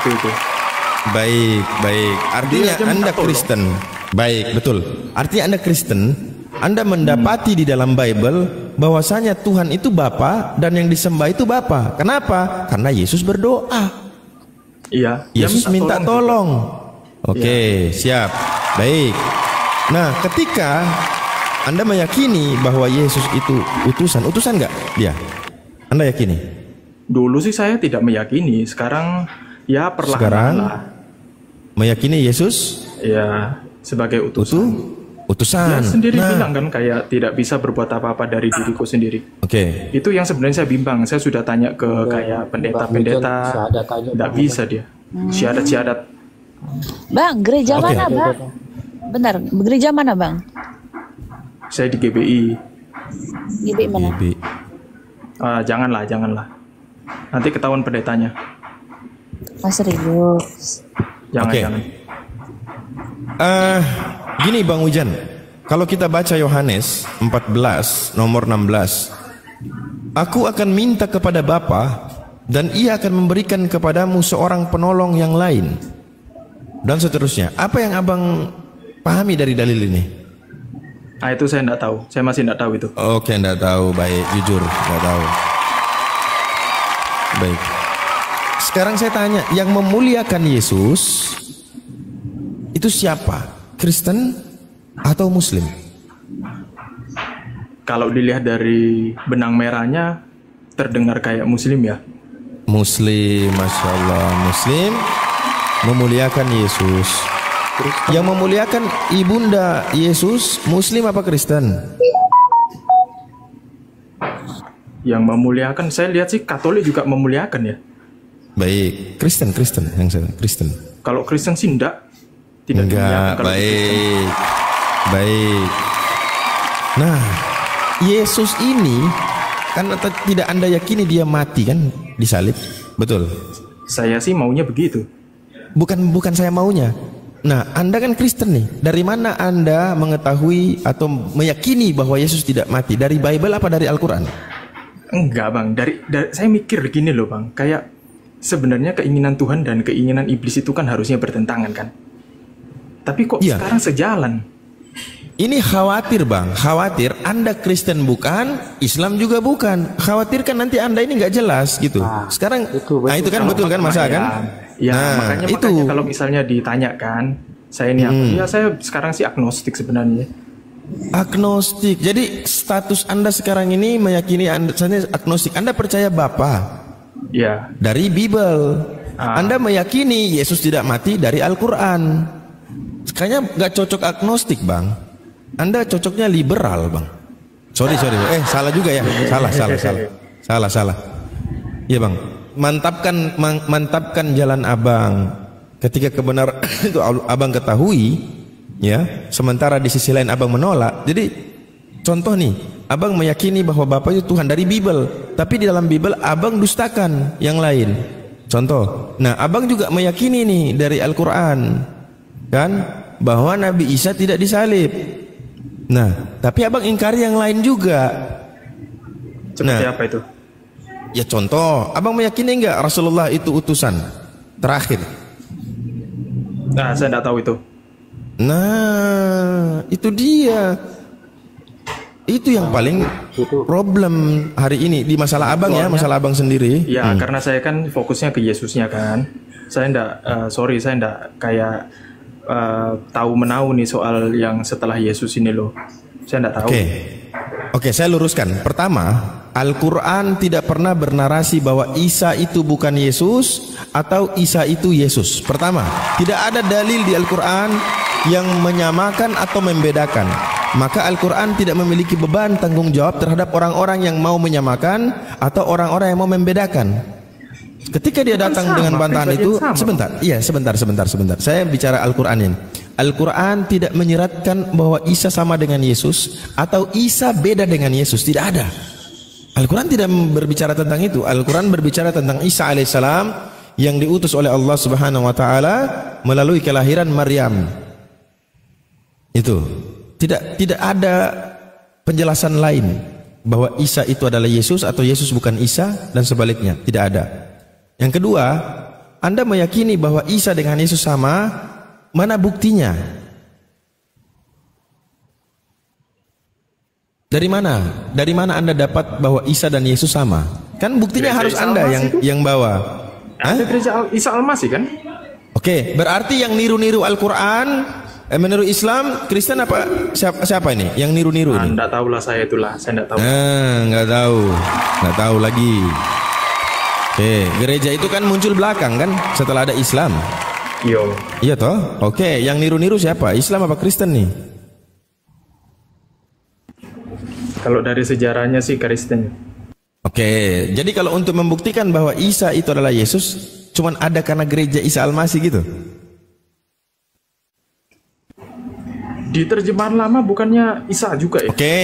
waktu itu. Baik, baik. Artinya Anda Kristen. Baik, betul. Artinya Anda Kristen, Anda mendapati di dalam Bible bahwasanya Tuhan itu Bapa dan yang disembah itu Bapa. Kenapa? Karena Yesus berdoa. Iya. Yesus minta tolong. Oke, siap. Baik. Nah, ketika Anda meyakini bahwa Yesus itu utusan nggak dia? Anda yakini? Dulu sih saya tidak meyakini. Sekarang ya perlahan lah. Meyakini Yesus? Ya, sebagai utusan. Utusan. Dia sendiri bilang kan kayak tidak bisa berbuat apa-apa dari diriku sendiri. Oke. Itu yang sebenarnya saya bimbang. Saya sudah tanya ke kayak pendeta-pendeta, tidak bisa dia. Syahadat-syahadat. Bang, gereja mana bang? Benar, gereja mana bang? Saya di GBI. GBI mana? GBI. Janganlah. Nanti ketahuan pendetanya. Serius. Jangan. Gini Bang Ujan, kalau kita baca Yohanes 14 nomor 16, aku akan minta kepada Bapa dan ia akan memberikan kepadamu seorang penolong yang lain, dan seterusnya. Apa yang abang pahami dari dalil ini? Itu saya tidak tahu. Saya masih tidak tahu itu. Oke, tidak tahu. Baik, jujur tidak tahu. Baik. Sekarang saya tanya, yang memuliakan Yesus itu siapa? Kristen atau Muslim? Kalau dilihat dari benang merahnya, terdengar kayak Muslim ya. Muslim, Masya Allah. Muslim memuliakan Yesus. Yang memuliakan ibunda Yesus, Muslim apa Kristen? Yang memuliakan, saya lihat sih Katolik juga memuliakan ya. Baik, Kristen yang saya Kristen. Kalau Kristen sih tidak enggak. Baik. Nah, Yesus ini kan tidak Anda yakini dia mati kan disalib, betul? Saya sih maunya begitu. Bukan saya maunya. Nah, Anda kan Kristen nih. Dari mana Anda mengetahui atau meyakini bahwa Yesus tidak mati? Dari Bible apa dari Al-Quran? Enggak bang, dari saya mikir gini loh bang, kayak sebenarnya keinginan Tuhan dan keinginan iblis itu kan harusnya bertentangan kan. Tapi kok sekarang sejalan? Ini khawatir bang, khawatir Anda Kristen bukan, Islam juga bukan. Khawatir kan nanti Anda ini nggak jelas gitu. Sekarang, itu kan betul kan masa kan? Ya, makanya kalau misalnya ditanyakan, saya ini apa? Ya saya sekarang sih agnostik sebenarnya. Agnostik. Jadi status Anda sekarang ini meyakini Anda agnostik. Anda percaya Bapa? Ya. Dari Bible. Anda meyakini Yesus tidak mati dari Al-Quran. Kayaknya nggak cocok agnostik bang. Anda cocoknya liberal bang. Sorry. Salah juga ya. Salah. Iya bang. Mantapkan jalan abang. Ketika kebenaran itu abang ketahui, ya. Sementara di sisi lain abang menolak. Jadi contoh nih, abang meyakini bahwa Bapa itu Tuhan dari Bible, tapi di dalam Bible abang dustakan yang lain. Contoh. Nah, abang juga meyakini nih dari Al-Quran, kan, bahwa Nabi Isa tidak disalib. Nah, tapi abang ingkari yang lain juga. Seperti apa itu? Ya contoh, abang meyakini enggak Rasulullah itu utusan terakhir? Nah, saya tidak tahu itu. Nah, itu dia. Itu yang paling problem hari ini di masalah abang ya, masalah abang sendiri. Ya, karena saya kan fokusnya ke Yesusnya kan. Saya enggak, saya enggak kayak tahu menahu nih soal yang setelah Yesus ini loh. Saya enggak tahu. Oke, saya luruskan. Pertama, Al-Quran tidak pernah bernarasi bahwa Isa itu bukan Yesus atau Isa itu Yesus. Pertama, tidak ada dalil di Al-Quran yang menyamakan atau membedakan. Maka Al-Quran tidak memiliki beban tanggung jawab terhadap orang-orang yang mau menyamakan atau orang-orang yang mau membedakan. Ketika dia datang dengan bantahan itu, sebentar. Saya bicara Al-Quran ini. Al-Quran tidak menyeratkan bahwa Isa sama dengan Yesus atau Isa beda dengan Yesus. Tidak ada. Al-Quran tidak berbicara tentang itu. Al-Quran berbicara tentang Isa alaihissalam yang diutus oleh Allah Subhanahu wa taala melalui kelahiran Maryam. Itu. Tidak ada penjelasan lain bahwa Isa itu adalah Yesus atau Yesus bukan Isa dan sebaliknya. Tidak ada. Yang kedua, Anda meyakini bahwa Isa dengan Yesus sama, mana buktinya? Dari mana? Dari mana Anda dapat bahwa Isa dan Yesus sama? Kan buktinya harus Anda yang bawa. Ada gereja Isa Al-Masih kan? Oke, berarti yang niru-niru Al-Quran, menurut Islam, Kristen apa siapa ini? Yang niru-niru ini? Enggak tahu lah saya itulah, saya enggak tahu. Nggak tahu lagi. Oke, gereja itu kan muncul belakang kan, setelah ada Islam. Iya toh? Oke, yang niru-niru siapa? Islam apa Kristen nih? Kalau dari sejarahnya sih Kristen. Oke, jadi kalau untuk membuktikan bahwa Isa itu adalah Yesus, cuman ada karena gereja Isa Al-Masih gitu? Di terjemahan lama bukannya Isa juga ya? Oke,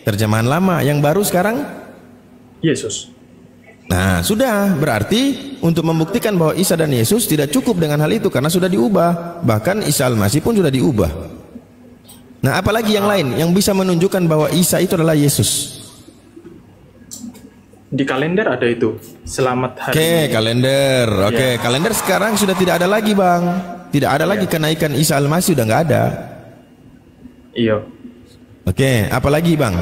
terjemahan lama. Yang baru sekarang? Yesus. Nah, sudah. Berarti untuk membuktikan bahwa Isa dan Yesus tidak cukup dengan hal itu karena sudah diubah. Bahkan Isa Al-Masih pun sudah diubah. Nah, apalagi yang lain yang bisa menunjukkan bahwa Isa itu adalah Yesus? Di kalender ada itu, selamat hari. Oke, kalender. Oke, kalender sekarang sudah tidak ada lagi, Bang. Tidak ada lagi kenaikan Isa Al-Masih, udah nggak ada. Iya. Oke, apalagi, Bang?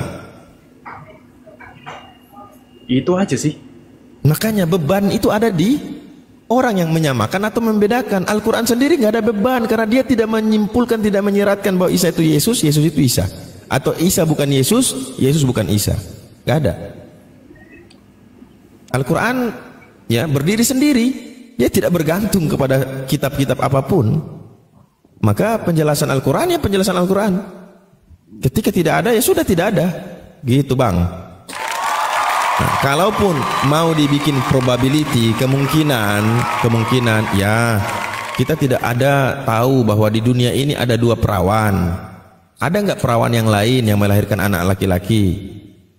Itu aja sih. Makanya beban itu ada di orang yang menyamakan atau membedakan. Al-Quran sendiri nggak ada beban karena dia tidak menyimpulkan, tidak menyeratkan bahwa Isa itu Yesus, Yesus itu Isa, atau Isa bukan Yesus, Yesus bukan Isa. Nggak ada. Al-Quran ya berdiri sendiri, dia tidak bergantung kepada kitab-kitab apapun. Maka penjelasan Al-Quran ya penjelasan Al-Quran. Ketika tidak ada ya sudah tidak ada, gitu Bang. Nah, kalaupun mau dibikin probability, kemungkinan ya kita tidak ada tahu bahwa di dunia ini ada dua perawan. Ada nggak perawan yang lain yang melahirkan anak laki-laki?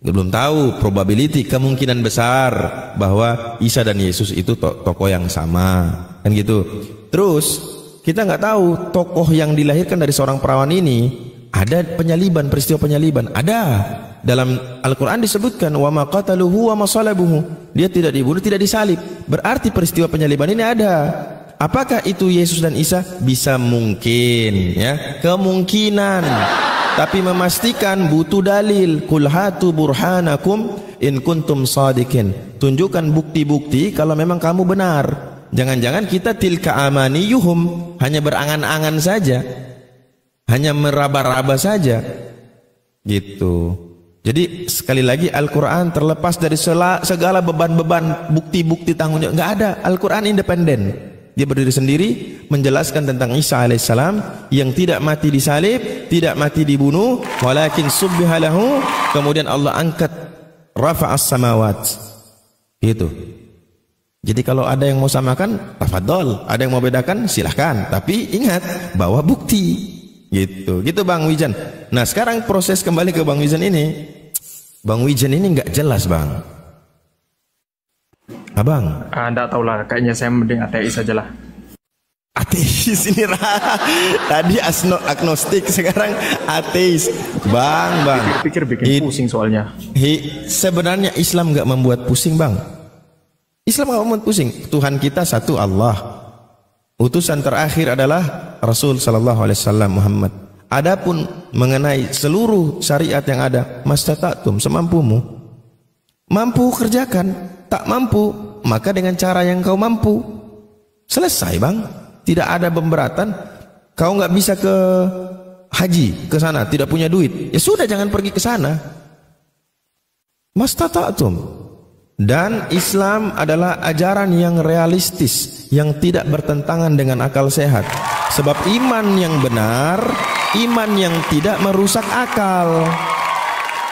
Belum tahu. Probability, kemungkinan besar bahwa Isa dan Yesus itu tokoh yang sama, kan gitu. Terus kita nggak tahu tokoh yang dilahirkan dari seorang perawan ini ada penyaliban, peristiwa penyaliban. Ada dalam Al-Quran disebutkan wa ma qataluhu wa ma salabuhu. Dia tidak dibunuh, tidak disalib. Berarti peristiwa penyaliban ini ada. Apakah itu Yesus dan Isa? Bisa mungkin, ya, kemungkinan. Tapi memastikan butuh dalil. Qul hatu burhanakum in kuntum sadikin. Tunjukkan bukti-bukti kalau memang kamu benar. Jangan-jangan kita tilka amaniyuhum, hanya berangan-angan saja, hanya meraba-raba saja, gitu. Jadi sekali lagi Al-Quran terlepas dari segala beban-beban, bukti-bukti tanggung jawab. Nggak ada. Al-Quran independen. Dia berdiri sendiri menjelaskan tentang Isa alaihissalam yang tidak mati disalib, tidak mati dibunuh, walakin subbiha lahu, kemudian Allah angkat rafa'as samawat. Gitu. Jadi kalau ada yang mau samakan, tafadhol, ada yang mau bedakan, silahkan, tapi ingat bawa bukti. Gitu. Gitu Bang Wijan. Nah, sekarang proses kembali ke Bang Wijan ini. Bang Wijan ini nggak jelas, Bang. Abang, enggak tahu lah, kayaknya saya mending ateis aja lah. Ateis ini tadi agnostik, sekarang ateis. Bang. Pikir bikin pusing soalnya. Sebenarnya Islam nggak membuat pusing, Bang. Islam nggak membuat pusing. Tuhan kita satu, Allah. Utusan terakhir adalah Rasul Sallallahu Alaihi Wasallam Muhammad. Adapun mengenai seluruh syariat yang ada, mastata'tum, semampumu. Mampu kerjakan, tak mampu maka dengan cara yang kau mampu. Selesai Bang. Tidak ada pemberatan. Kau nggak bisa ke haji ke sana, tidak punya duit, ya sudah jangan pergi ke sana. Mastata'tum. Dan Islam adalah ajaran yang realistis, yang tidak bertentangan dengan akal sehat. Sebab iman yang benar, iman yang tidak merusak akal.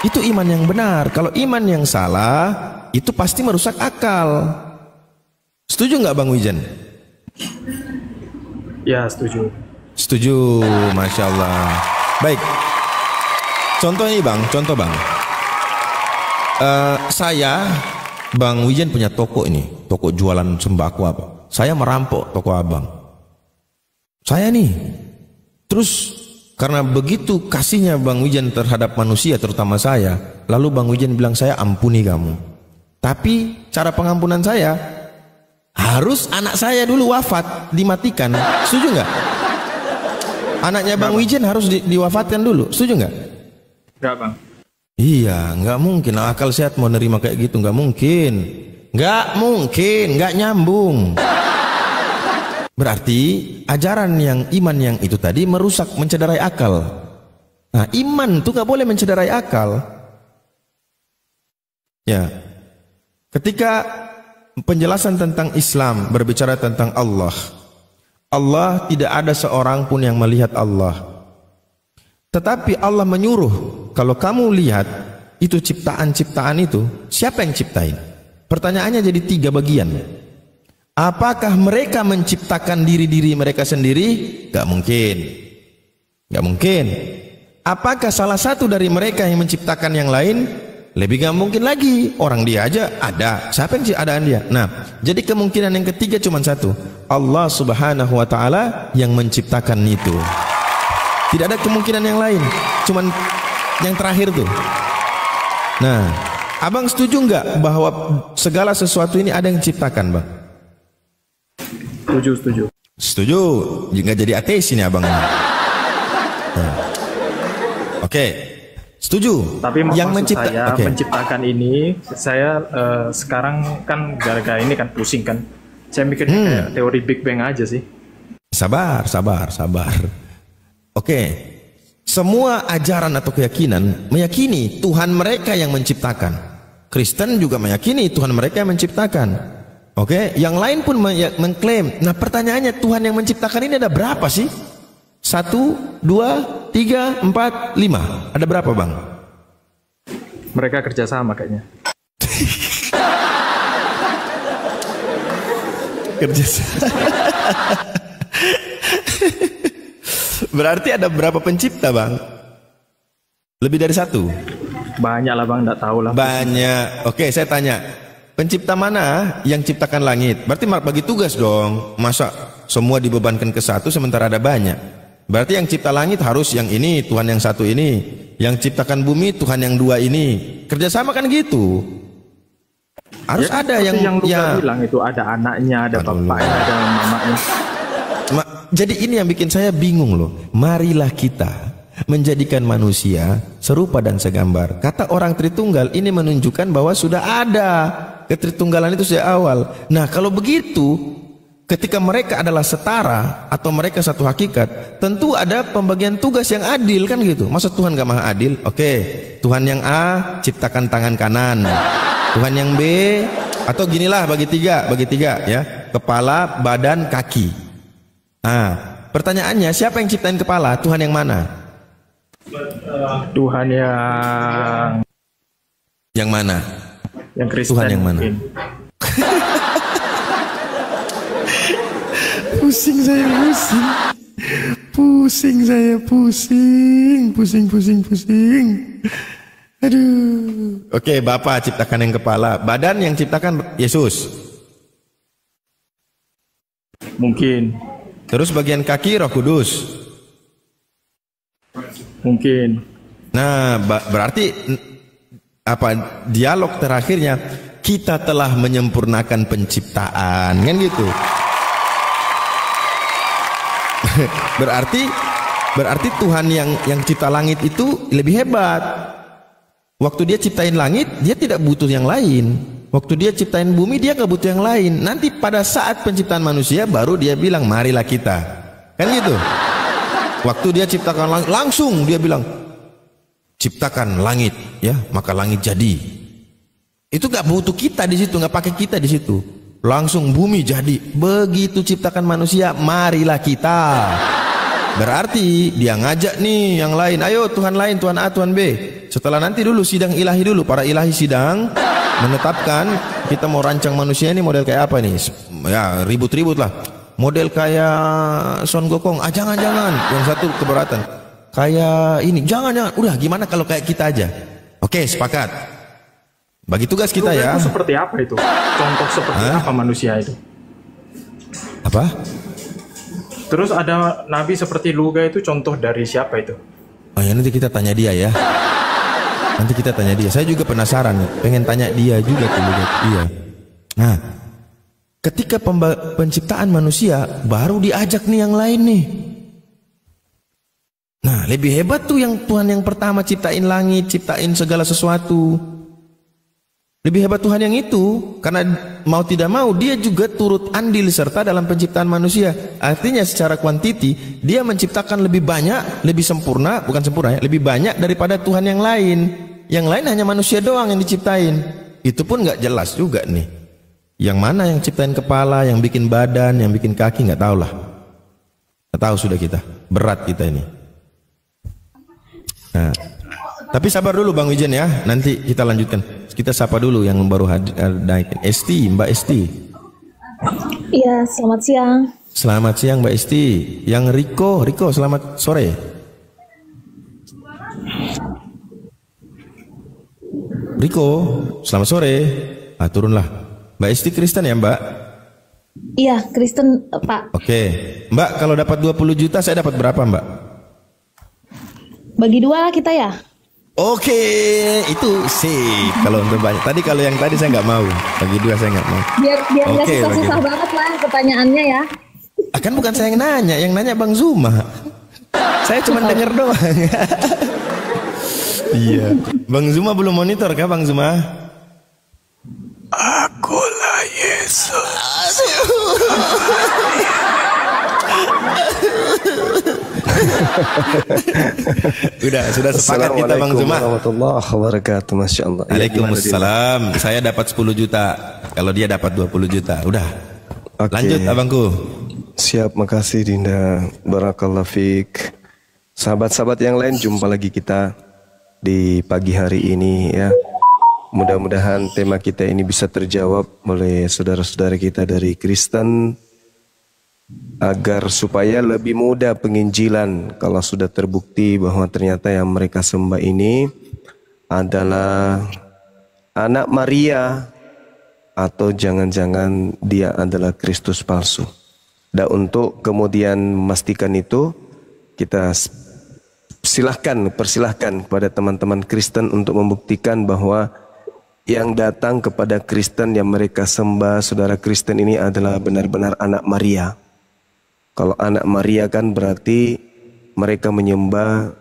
Itu iman yang benar. Kalau iman yang salah, itu pasti merusak akal. Setuju nggak Bang Wijan? Ya, setuju. Setuju, Masya Allah. Baik. Contoh ini Bang, contoh Bang. Saya, Bang Wijan punya toko ini, toko jualan sembako apa. Saya merampok toko abang. Saya nih. Terus karena begitu kasihnya Bang Wijan terhadap manusia, terutama saya, lalu Bang Wijan bilang, saya ampuni kamu. Tapi cara pengampunan saya, Harus anak saya dulu wafat, dimatikan. Setuju nggak? Anaknya Bang Wijen harus diwafatkan dulu. Setuju nggak? Nggak, Bang. Iya, nggak mungkin. Akal sehat mau nerima kayak gitu, nggak mungkin. Nggak mungkin, nggak nyambung. Berarti ajaran yang iman yang itu tadi merusak, mencederai akal. Nah, iman tuh nggak boleh mencederai akal. Ya, ketika penjelasan tentang Islam berbicara tentang Allah, Allah tidak ada seorang pun yang melihat Allah. Tetapi Allah menyuruh, kalau kamu lihat itu ciptaan-ciptaan itu, siapa yang ciptain? Pertanyaannya jadi 3 bagian. Apakah mereka menciptakan diri-diri mereka sendiri? Gak mungkin. Gak mungkin. Apakah salah satu dari mereka yang menciptakan yang lain? Lebih gak mungkin lagi. Orang dia aja ada. Siapa yang adaan dia? Nah, jadi kemungkinan yang ketiga cuma satu. Allah subhanahu wa ta'ala yang menciptakan itu. Tidak ada kemungkinan yang lain. Cuman yang terakhir tuh. Nah, abang setuju nggak bahwa segala sesuatu ini ada yang ciptakan, Bang? Setuju. Setuju. Nggak jadi ateis ini abang. Nah. Oke. Setuju. Tapi yang menciptakan ini, saya sekarang kan gara-gara ini kan pusing kan. Saya mikirnya kayak teori Big Bang aja sih. Sabar. Oke. Semua ajaran atau keyakinan meyakini Tuhan mereka yang menciptakan. Kristen juga meyakini Tuhan mereka yang menciptakan. Oke, yang lain pun mengklaim. Nah, pertanyaannya, Tuhan yang menciptakan ini ada berapa sih? 1, 2, 3, 4, 5. Ada berapa, Bang? Mereka kerjasama kayaknya. Kerjasama. Berarti ada berapa pencipta, Bang? Lebih dari 1? Banyak lah, Bang, enggak tahu lah. Banyak. Oke, saya tanya. Pencipta mana yang ciptakan langit? Berarti bagi tugas dong. Masa semua dibebankan ke satu sementara ada banyak? Berarti yang cipta langit harus yang ini, Tuhan yang satu ini. Yang ciptakan bumi, Tuhan yang 2 ini. Kerjasama kan gitu. Harus ya, ada yang bilang itu ada anaknya, ada bapaknya, ada mamanya. Jadi ini yang bikin saya bingung loh. Marilah kita menjadikan manusia serupa dan segambar. Kata orang Tritunggal ini menunjukkan bahwa sudah ada ketritunggalan itu sejak awal. Nah, kalau begitu, ketika mereka adalah setara atau mereka satu hakikat, tentu ada pembagian tugas yang adil kan gitu. Masa Tuhan gak maha adil? Oke, Tuhan yang A ciptakan tangan kanan, Tuhan yang B, atau ginilah bagi tiga ya, kepala, badan, kaki. Nah, pertanyaannya, siapa yang ciptain kepala? Tuhan yang mana? Tuhan yang mana? Yang Kristen. Tuhan yang mana? Pusing. Aduh. Oke, Bapak ciptakan yang kepala, badan yang ciptakan Yesus. Mungkin. Terus bagian kaki Roh Kudus. Mungkin. Nah, berarti apa dialog terakhirnya, kita telah menyempurnakan penciptaan, kan gitu. berarti Tuhan yang cipta langit itu lebih hebat. Waktu dia ciptain langit, dia tidak butuh yang lain. Waktu dia ciptain bumi, dia gak butuh yang lain. Nanti pada saat penciptaan manusia, baru dia bilang, marilah kita. Kan gitu. Waktu dia ciptakan langit, langsung dia bilang, ciptakan langit, ya, maka langit jadi. Itu gak butuh kita di situ, gak pakai kita di situ. Langsung bumi jadi. Begitu ciptakan manusia, marilah kita. Berarti dia ngajak nih yang lain, ayo Tuhan lain, Tuhan A, Tuhan B. Setelah nanti dulu sidang ilahi dulu, para ilahi sidang menetapkan kita mau rancang manusia ini model kayak apa nih. Ya ribut-ribut lah. Model kayak Son Gokong, jangan-jangan. Yang satu keberatan. Kayak ini, jangan-jangan. Udah gimana kalau kayak kita aja. Oke, sepakat. Bagi tugas kita ya. Itu seperti apa itu? Contoh seperti apa manusia itu? Apa? Terus ada nabi seperti Luga itu contoh dari siapa itu? Oh ya, nanti kita tanya dia ya. Nanti kita tanya dia. Saya juga penasaran, pengen tanya dia juga tuh. Iya. Nah, Ketika penciptaan manusia, baru diajak nih yang lain nih. Nah, lebih hebat tuh yang Tuhan yang pertama ciptain langit, ciptain segala sesuatu. Lebih hebat Tuhan yang itu, karena mau tidak mau dia juga turut andil serta dalam penciptaan manusia. Artinya secara kuantiti, dia menciptakan lebih banyak, lebih sempurna, bukan sempurna ya, lebih banyak daripada Tuhan yang lain. Yang lain hanya manusia doang yang diciptain. Itu pun nggak jelas juga nih. Yang mana yang ciptain kepala, yang bikin badan, yang bikin kaki, nggak tahu lah. Nggak tahu sudah kita, berat kita ini. Nah, tapi sabar dulu Bang Wijen ya, nanti kita lanjutkan. Kita sapa dulu yang baru naik. Esti, Mbak Esti. Iya, selamat siang. Selamat siang Mbak Esti. Yang Riko selamat sore. Riko, selamat sore. Ah, turunlah. Mbak Esti Kristen ya Mbak? Iya, Kristen Pak. Oke, Mbak kalau dapat 20 juta saya dapat berapa Mbak? Bagi dua lah kita ya. Oke, itu sih kalau untuk banyak. Kalau yang tadi saya nggak mau, bagi dua saya nggak mau. Biar nggak susah-susah banget lah pertanyaannya ya. Akan bukan saya yang nanya Bang Zuma. Saya cuma denger doang. Iya, Bang Zuma belum monitor kah Bang Zuma? Akulah Yesus. Sudah sepakat kita Bang Zuma. Warahmatullahi wabarakatuh. Masya Allah. Waalaikumsalam. Saya dapat 10 juta. Kalau dia dapat 20 juta. Udah. Okay. Lanjut abangku. Siap, makasih Dinda. Barakallahu fiik. Sahabat-sahabat yang lain, jumpa lagi kita di pagi hari ini ya. Mudah-mudahan tema kita ini bisa terjawab oleh saudara-saudara kita dari Kristen, agar supaya lebih mudah penginjilan kalau sudah terbukti bahwa ternyata yang mereka sembah ini adalah anak Maria, atau jangan-jangan dia adalah Kristus palsu. Dan untuk kemudian memastikan itu, kita persilahkan kepada teman-teman Kristen untuk membuktikan bahwa yang datang kepada Kristen yang mereka sembah, saudara Kristen ini adalah benar-benar anak Maria. Kalau anak Maria kan berarti mereka menyembah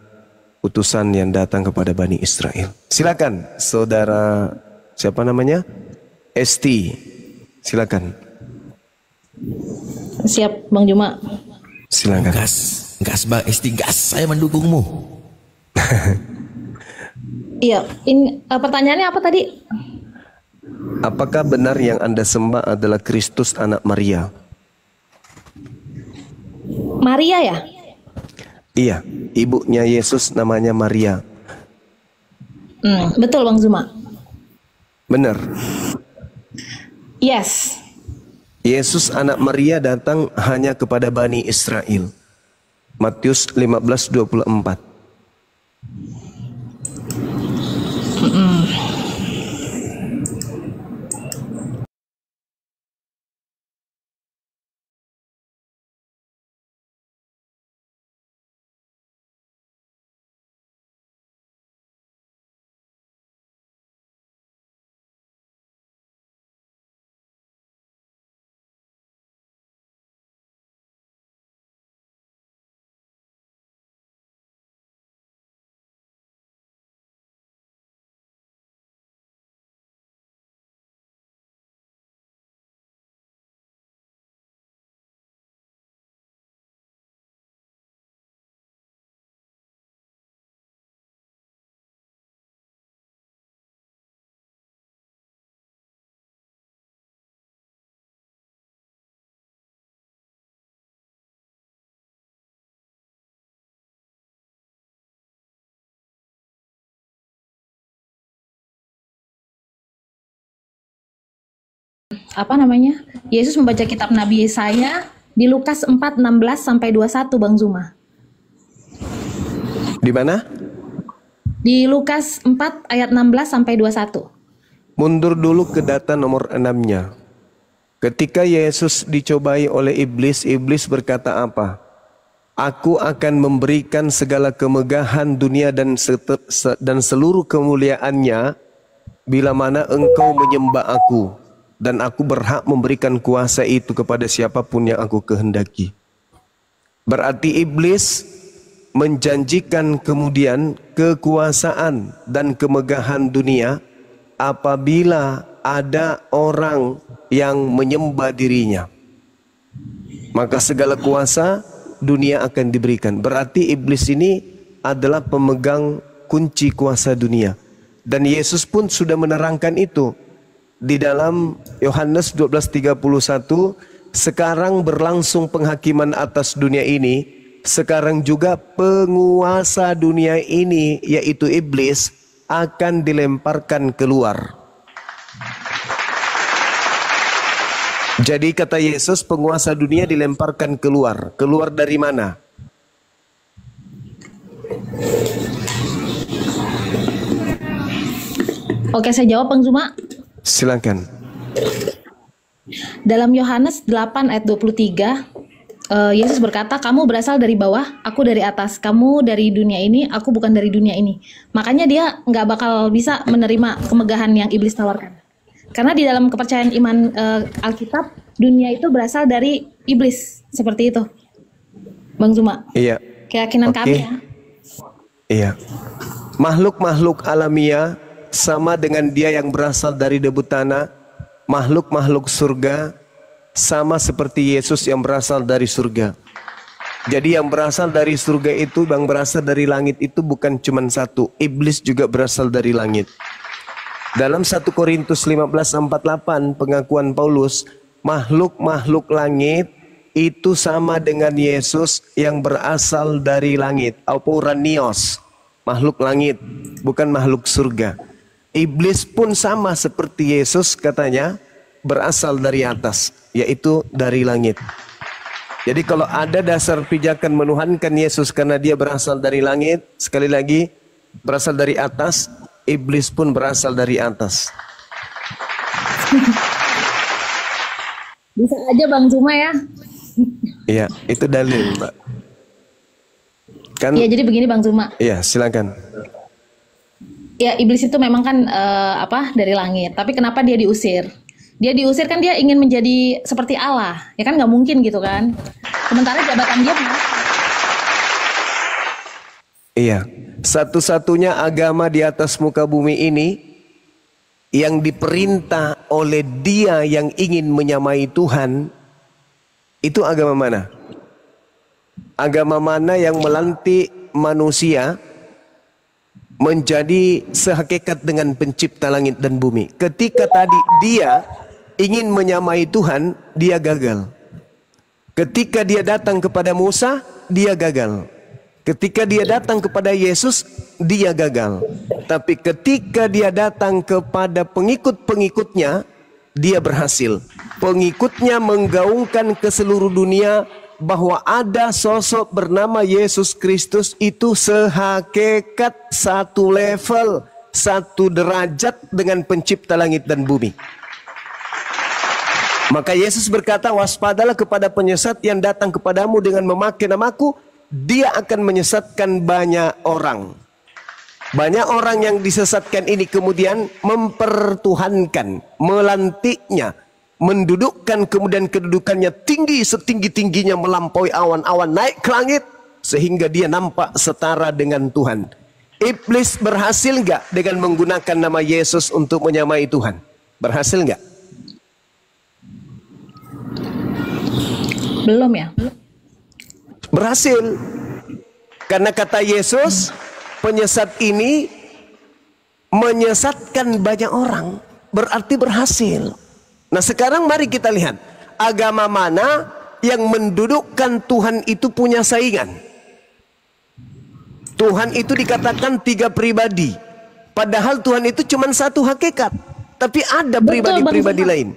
utusan yang datang kepada Bani Israel. Silakan saudara, siapa namanya? Esti. Silakan. Siap Bang Juma. Silakan. Gas Bang Esti, gas. Saya mendukungmu. Iya, ini pertanyaannya apa tadi? Apakah benar yang Anda sembah adalah Kristus anak Maria? Maria ya? Iya, ibunya Yesus namanya Maria. Betul Bang Zuma. Benar. Yes. Yesus anak Maria datang hanya kepada Bani Israel. Matius 15:24. Apa namanya? Yesus membaca kitab Nabi Yesaya di Lukas 4:16 sampai 21 Bang Zuma. Di mana? Di Lukas 4 ayat 16 sampai 21. Mundur dulu ke data nomor 6-nya. Ketika Yesus dicobai oleh iblis, iblis berkata apa? Aku akan memberikan segala kemegahan dunia dan seluruh kemuliaannya bila mana engkau menyembah aku. dan aku berhak memberikan kuasa itu kepada siapapun yang aku kehendaki. Berarti iblis menjanjikan kemudian kekuasaan dan kemegahan dunia apabila ada orang yang menyembah dirinya. Maka segala kuasa dunia akan diberikan. Berarti iblis ini adalah pemegang kunci kuasa dunia. Dan Yesus pun sudah menerangkan itu di dalam Yohanes 12:31, sekarang berlangsung penghakiman atas dunia ini, sekarang juga penguasa dunia ini yaitu iblis akan dilemparkan keluar. Jadi kata Yesus, penguasa dunia dilemparkan keluar. Keluar dari mana? Oke, saya jawab Bang Zuma. Silakan. Dalam Yohanes 8 ayat 23, Yesus berkata, kamu berasal dari bawah, aku dari atas. Kamu dari dunia ini, aku bukan dari dunia ini. Makanya dia nggak bakal bisa menerima kemegahan yang iblis tawarkan. Karena di dalam kepercayaan iman Alkitab, dunia itu berasal dari iblis. Seperti itu, Bang Zuma. Iya. Keyakinan kami ya. Iya. Makhluk-makhluk alamiah sama dengan dia yang berasal dari debu tanah. Makhluk-makhluk surga sama seperti Yesus yang berasal dari surga. Jadi yang berasal dari surga itu, yang berasal dari langit itu bukan cuma satu. Iblis juga berasal dari langit. Dalam 1 Korintus 15:48 pengakuan Paulus, makhluk-makhluk langit itu sama dengan Yesus yang berasal dari langit. Apouranios, makhluk langit, bukan makhluk surga. Iblis pun sama seperti Yesus katanya berasal dari atas, yaitu dari langit. Jadi kalau ada dasar pijakan menuhankan Yesus karena dia berasal dari langit, sekali lagi berasal dari atas, iblis pun berasal dari atas. Bisa aja Bang Zuma ya. Iya, itu dalil, Mbak. Kan? Iya, jadi begini Bang Zuma. Iya, silakan. Ya, iblis itu memang kan dari langit. Tapi kenapa dia diusir? Dia diusir kan dia ingin menjadi seperti Allah. Ya kan nggak mungkin gitu kan. Sementara jabatan dia Iya. Satu-satunya agama di atas muka bumi ini yang diperintah oleh dia yang ingin menyamai Tuhan, itu agama mana? Agama mana yang melantik manusia menjadi sehakikat dengan pencipta langit dan bumi? Ketika tadi dia ingin menyamai Tuhan, dia gagal. Ketika dia datang kepada Musa, dia gagal. Ketika dia datang kepada Yesus, dia gagal. Tapi ketika dia datang kepada pengikut-pengikutnya, dia berhasil. Pengikutnya menggaungkan ke seluruh dunia bahwa ada sosok bernama Yesus Kristus itu sehakikat, satu level, satu derajat dengan pencipta langit dan bumi. Maka Yesus berkata, waspadalah kepada penyesat yang datang kepadamu dengan memakai namaku, dia akan menyesatkan banyak orang. Banyak orang yang disesatkan ini kemudian mempertuhankan, melantiknya, mendudukkan kemudian kedudukannya tinggi setinggi-tingginya melampaui awan-awan naik ke langit sehingga dia nampak setara dengan Tuhan. Iblis berhasil nggak dengan menggunakan nama Yesus untuk menyamai Tuhan? Berhasil nggak? belum ya? Berhasil. Karena kata Yesus, penyesat ini menyesatkan banyak orang, berarti berhasil. Nah sekarang mari kita lihat, agama mana yang mendudukkan Tuhan itu punya saingan. Tuhan itu dikatakan 3 pribadi, padahal Tuhan itu cuma satu hakikat, tapi ada pribadi-pribadi lain.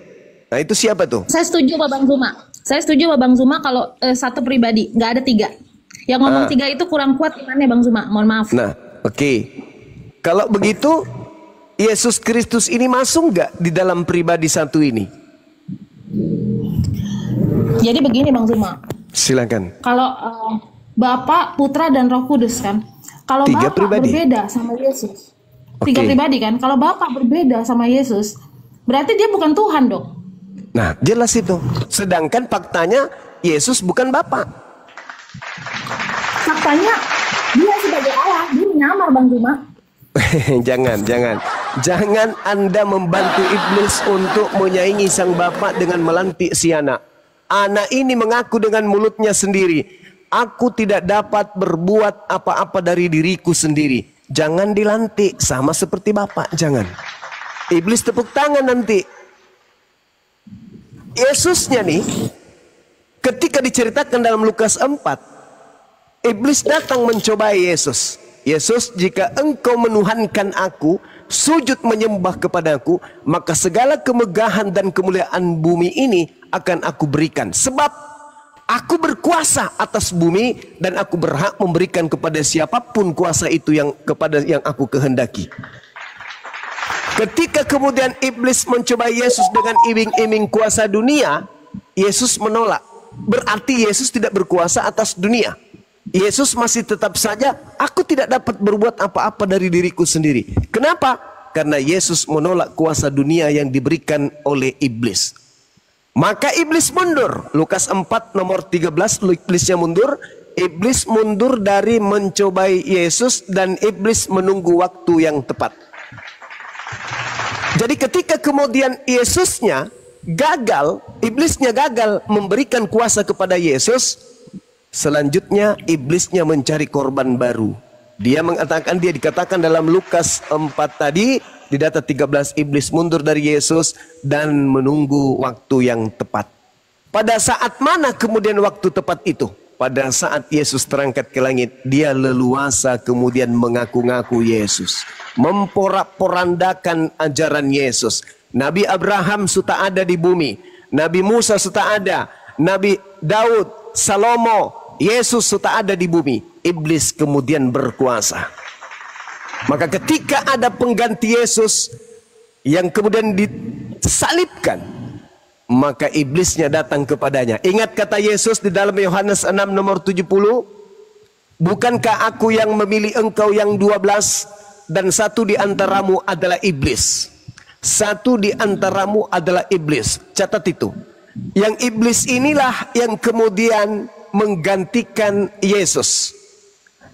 Nah itu siapa tuh? Saya setuju Pak Bang Zuma. Saya setuju Pak Bang Zuma kalau satu pribadi, nggak ada 3. Yang ngomong 3 itu kurang kuat imannya Bang Zuma, mohon maaf. Nah oke. Kalau begitu Yesus Kristus ini masuk nggak di dalam pribadi satu ini? Jadi begini Bang Zuma. Silakan. Kalau Bapa, Putra dan Roh Kudus kan. Kalau Bapa berbeda sama Yesus. 3 pribadi kan. Kalau Bapa berbeda sama Yesus, berarti dia bukan Tuhan dong. Nah, jelas itu. Sedangkan faktanya Yesus bukan Bapa. Faktanya dia sebagai Allah, dia menyamar Bang Zuma. Jangan Anda membantu iblis untuk menyaingi sang Bapa dengan melantik si anak. Anak ini mengaku dengan mulutnya sendiri, aku tidak dapat berbuat apa-apa dari diriku sendiri. Jangan dilantik sama seperti Bapa, jangan. Iblis tepuk tangan nanti. Yesusnya nih, ketika diceritakan dalam Lukas 4, iblis datang mencobai Yesus. Yesus, jika engkau menuhankan aku, sujud menyembah kepadaku, maka segala kemegahan dan kemuliaan bumi ini akan aku berikan. Sebab aku berkuasa atas bumi dan aku berhak memberikan kepada siapapun kuasa itu yang aku kehendaki. Ketika kemudian iblis mencoba Yesus dengan iming-iming kuasa dunia, Yesus menolak. Berarti Yesus tidak berkuasa atas dunia. Yesus masih tetap saja, aku tidak dapat berbuat apa-apa dari diriku sendiri. Kenapa? Karena Yesus menolak kuasa dunia yang diberikan oleh iblis. Maka iblis mundur. Lukas 4 nomor 13, iblisnya mundur. Iblis mundur dari mencobai Yesus dan iblis menunggu waktu yang tepat. Jadi ketika kemudian Yesusnya gagal, iblisnya gagal memberikan kuasa kepada Yesus, selanjutnya iblisnya mencari korban baru. Dia dikatakan dalam Lukas 4 tadi, di data 13, iblis mundur dari Yesus dan menunggu waktu yang tepat. Pada saat mana kemudian waktu tepat itu? Pada saat Yesus terangkat ke langit, dia leluasa kemudian mengaku-ngaku Yesus, memporak-porandakan ajaran Yesus. Nabi Abraham sudah ada di bumi, Nabi Musa sudah ada, Nabi Daud, Salomo, Yesus sudah ada di bumi. Iblis kemudian berkuasa. Maka ketika ada pengganti Yesus yang kemudian disalibkan, maka iblisnya datang kepadanya. Ingat kata Yesus di dalam Yohanes 6 nomor 70, bukankah aku yang memilih engkau yang 12 dan satu di antaramu adalah iblis. Satu di antaramu adalah iblis. Catat itu. Yang iblis inilah yang kemudian menggantikan Yesus.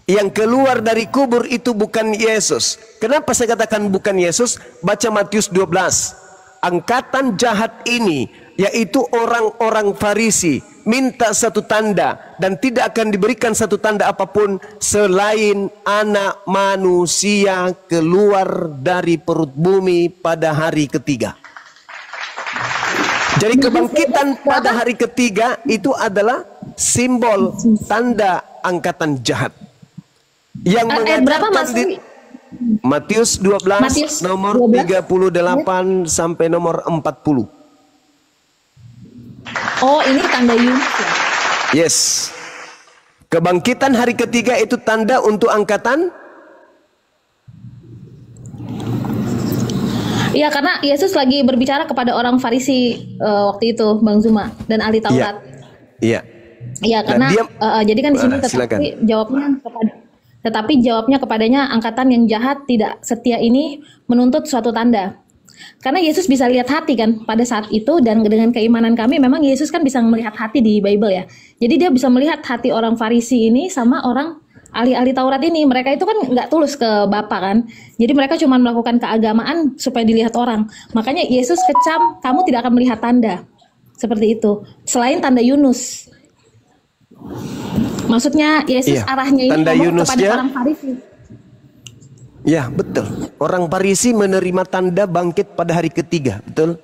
Yang keluar dari kubur itu bukan Yesus. Kenapa saya katakan bukan Yesus? Baca Matius 12. Angkatan jahat ini, yaitu orang-orang Farisi, minta satu tanda dan tidak akan diberikan satu tanda apapun selain anak manusia keluar dari perut bumi pada hari ketiga. Jadi kebangkitan pada hari ketiga itu adalah simbol tanda angkatan jahat. Yang mengatakan di Matius 12 nomor 38 sampai nomor 40. Oh, ini tanda Yunus ya? Yes. Kebangkitan hari ketiga itu tanda untuk angkatan. Iya, karena Yesus lagi berbicara kepada orang Farisi waktu itu, Bang Zuma, dan ahli Taurat. Iya. Iya, karena jadi kan di sini tetapi jawabnya kepadanya, angkatan yang jahat tidak setia ini menuntut suatu tanda. Karena Yesus bisa lihat hati kan pada saat itu, dan dengan keimanan kami memang Yesus kan bisa melihat hati di Bible ya. Jadi dia bisa melihat hati orang Farisi ini sama orang ahli-ahli Taurat ini. Mereka itu kan nggak tulus ke Bapa kan. Jadi mereka cuma melakukan keagamaan supaya dilihat orang. Makanya Yesus kecam, kamu tidak akan melihat tanda. Seperti itu. Selain tanda Yunus. Maksudnya Yesus arahnya ini kepada orang Farisi. Ya, betul. Orang Farisi menerima tanda bangkit pada hari ketiga, betul?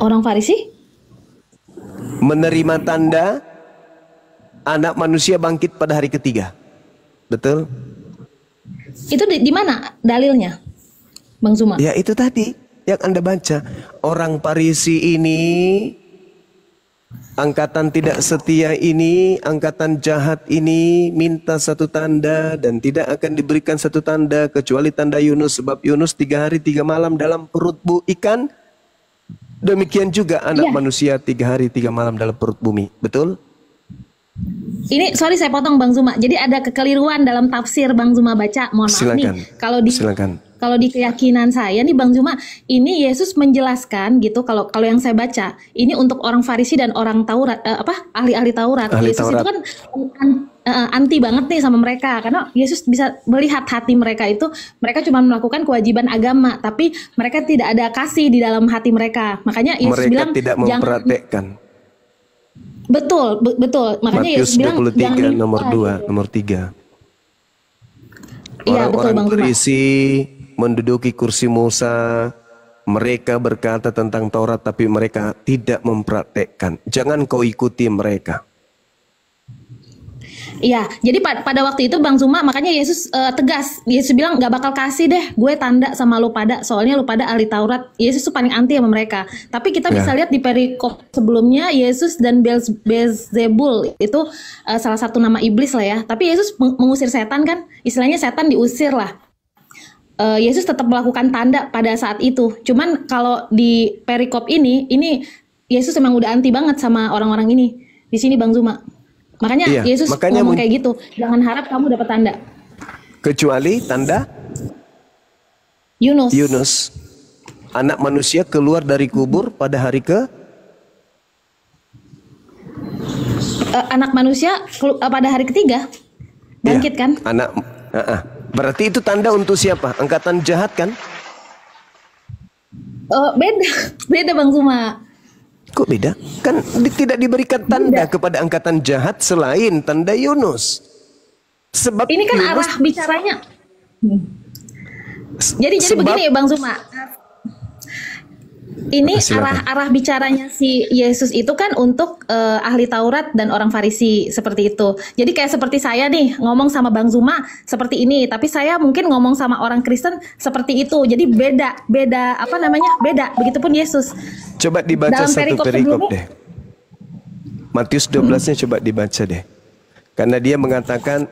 Orang Farisi menerima tanda anak manusia bangkit pada hari ketiga, betul? Itu di mana dalilnya, Bang Zuma? Ya, itu tadi yang Anda baca. Orang Farisi ini, angkatan tidak setia ini, angkatan jahat ini minta satu tanda dan tidak akan diberikan satu tanda kecuali tanda Yunus, sebab Yunus 3 hari 3 malam dalam perut ikan. Demikian juga anak manusia 3 hari 3 malam dalam perut bumi. Betul? Ini sorry saya potong Bang Zuma. Jadi ada kekeliruan dalam tafsir Bang Zuma baca. Mohon maaf nih. Kalau di silakan. kalau di keyakinan saya nih Bang Zuma, ini Yesus menjelaskan gitu, kalau yang saya baca, ini untuk orang Farisi dan orang Taurat, ahli-ahli Taurat. Ahli Yesus Taurat. itu kan anti banget nih sama mereka, karena Yesus bisa melihat hati mereka itu, mereka cuma melakukan kewajiban agama, tapi mereka tidak ada kasih di dalam hati mereka. Makanya Yesus Mereka bilang tidak mempraktekkan. Betul, betul. Makanya Matius Yesus bilang 23 nomor jangan 2, nomor 3. Iya, betul, Orang-orang Bang Zuma. Farisi menduduki kursi Musa, mereka berkata tentang Taurat tapi mereka tidak mempraktekkan. Jangan kau ikuti mereka. Iya, jadi pada waktu itu Bang Zuma, makanya Yesus tegas. Yesus bilang gak bakal kasih deh gue tanda sama lu pada, soalnya lu pada ahli Taurat. Yesus tuh paling anti sama mereka. Tapi kita bisa lihat di perikop sebelumnya, Yesus dan Beelzebul itu salah satu nama iblis lah ya. Tapi Yesus mengusir setan kan, istilahnya setan diusir lah. Yesus tetap melakukan tanda pada saat itu. Cuman kalau di perikop ini Yesus memang udah anti banget sama orang-orang ini. Di sini Bang Zuma. Makanya Iya, Yesus makanya ngomong kayak gitu, jangan harap kamu dapat tanda. Kecuali tanda Yunus. Yunus, anak manusia keluar dari kubur pada hari Anak manusia pada hari ketiga bangkit Iya, kan? Berarti itu tanda untuk siapa? Angkatan jahat kan? Beda Bang Zuma. Kok beda? Kan tidak diberikan tanda kepada angkatan jahat selain tanda Yunus. Sebab Ini kan Yunus, arah bicaranya. Jadi begini Bang Zuma. Ini silakan. arah bicaranya si Yesus itu kan untuk ahli Taurat dan orang Farisi seperti itu. Jadi kayak seperti saya nih ngomong sama Bang Zuma seperti ini, tapi saya mungkin ngomong sama orang Kristen seperti itu. Jadi beda. Begitupun Yesus. Coba dibaca Dalam satu perikop deh. Matius 12-nya coba dibaca deh. Karena dia mengatakan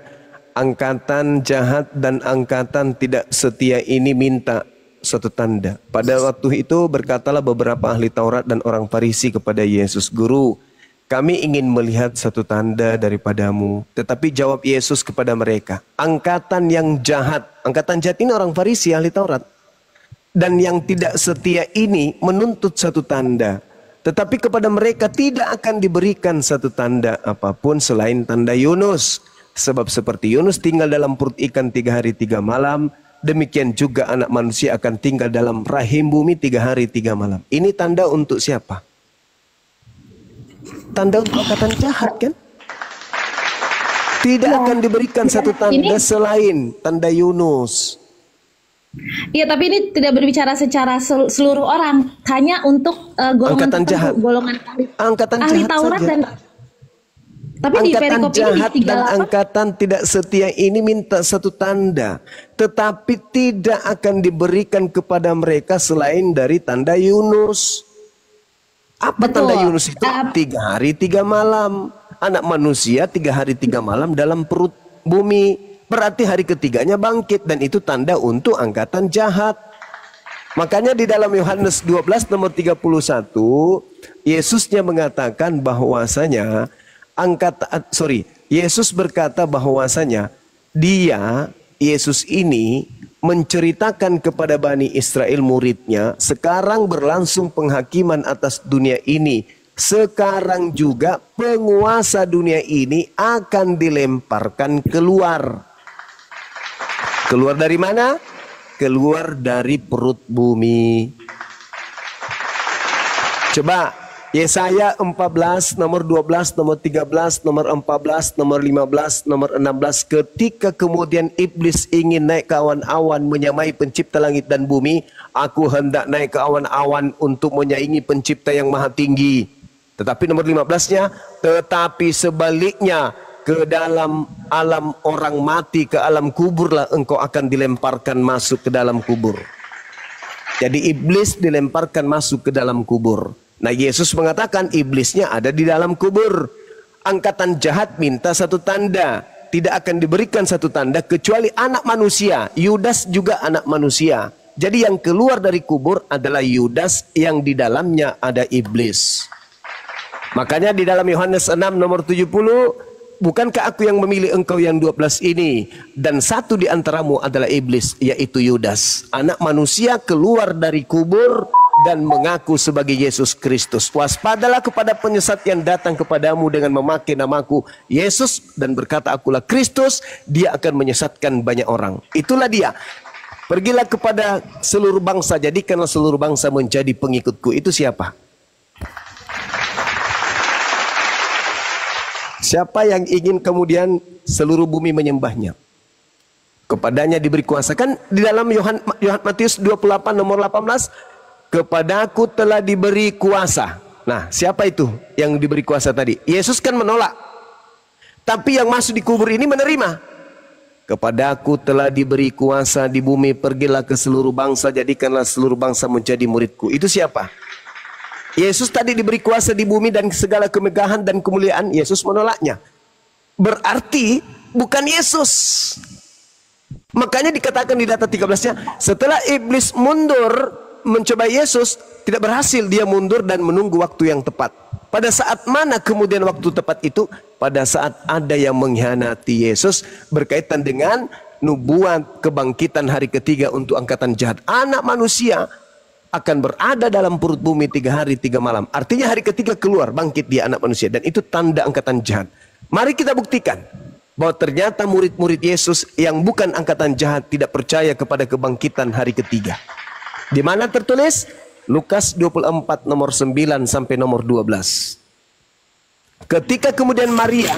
angkatan jahat dan angkatan tidak setia ini minta satu tanda. Pada waktu itu berkatalah beberapa ahli Taurat dan orang Farisi kepada Yesus, "Guru, kami ingin melihat satu tanda daripadamu." Tetapi jawab Yesus kepada mereka, angkatan yang jahat. Angkatan jahat ini orang Farisi, ahli Taurat. Dan yang tidak setia ini menuntut satu tanda. Tetapi kepada mereka tidak akan diberikan satu tanda apapun selain tanda Yunus. Sebab seperti Yunus tinggal dalam perut ikan 3 hari 3 malam, demikian juga anak manusia akan tinggal dalam rahim bumi 3 hari 3 malam. Ini tanda untuk siapa? Tanda untuk angkatan jahat kan? Tidak akan diberikan satu tanda selain tanda Yunus. Iya, tapi ini tidak berbicara secara seluruh orang, hanya untuk golongan Angkatan tertentu, jahat. golongan Angkatan ahli jahat Taurat saja. dan tapi di Angkatan perikop ini jahat di dan 38 angkatan tidak setia ini minta satu tanda, tetapi tidak akan diberikan kepada mereka selain dari tanda Yunus. Apa Betul. tanda Yunus itu? 3 hari 3 malam. Anak manusia 3 hari 3 malam dalam perut bumi. Berarti hari ketiganya bangkit, dan itu tanda untuk angkatan jahat. Makanya di dalam Yohanes 12 nomor 31, Yesusnya mengatakan bahwasanya Yesus berkata bahwasanya Yesus ini menceritakan kepada Bani Israel muridnya, sekarang berlangsung penghakiman atas dunia ini. Sekarang juga penguasa dunia ini akan dilemparkan keluar. Keluar dari mana? Keluar dari perut bumi. Coba Yesaya 14, nomor 12, nomor 13, nomor 14, nomor 15, nomor 16. Ketika kemudian iblis ingin naik ke awan-awan menyamai pencipta langit dan bumi, aku hendak naik ke awan-awan untuk menyaingi pencipta yang maha tinggi. Tetapi nomor 15-nya, tetapi sebaliknya, ke dalam alam orang mati, ke alam kuburlah engkau akan dilemparkan masuk ke dalam kubur. Jadi iblis dilemparkan masuk ke dalam kubur. Nah, Yesus mengatakan iblisnya ada di dalam kubur. Angkatan jahat minta satu tanda. Tidak akan diberikan satu tanda kecuali anak manusia. Yudas juga anak manusia. Jadi yang keluar dari kubur adalah Yudas, yang di dalamnya ada iblis. Makanya di dalam Yohanes 6 nomor 70, bukankah aku yang memilih engkau yang 12 ini, dan satu di antaramu adalah iblis, yaitu Yudas. Anak manusia keluar dari kubur dan mengaku sebagai Yesus Kristus. Waspadalah kepada penyesat yang datang kepadamu dengan memakai namaku Yesus dan berkata akulah Kristus. Dia akan menyesatkan banyak orang. Itulah dia. Pergilah kepada seluruh bangsa, jadikanlah seluruh bangsa menjadi pengikutku. Itu siapa? Siapa yang ingin kemudian seluruh bumi menyembahnya? Kepadanya diberi kuasa. Kan di dalam Matius 28 nomor 18, kepadaku telah diberi kuasa. Nah, siapa itu yang diberi kuasa tadi? Yesus kan menolak. Tapi yang masuk di kubur ini menerima. Kepadaku telah diberi kuasa di bumi, pergilah ke seluruh bangsa, jadikanlah seluruh bangsa menjadi muridku. Itu siapa? Yesus tadi diberi kuasa di bumi dan segala kemegahan dan kemuliaan, Yesus menolaknya. Berarti bukan Yesus. Makanya dikatakan di data 13-nya, setelah iblis mundur mencoba Yesus, tidak berhasil, dia mundur dan menunggu waktu yang tepat. Pada saat mana kemudian waktu tepat itu? Pada saat ada yang mengkhianati Yesus berkaitan dengan nubuat kebangkitan hari ketiga untuk angkatan jahat. Anak manusia akan berada dalam perut bumi 3 hari 3 malam. Artinya hari ketiga keluar, bangkit dia anak manusia. Dan itu tanda angkatan jahat. Mari kita buktikan bahwa ternyata murid-murid Yesus yang bukan angkatan jahat tidak percaya kepada kebangkitan hari ketiga. Di mana tertulis? Lukas 24 nomor 9 sampai nomor 12. Ketika kemudian Maria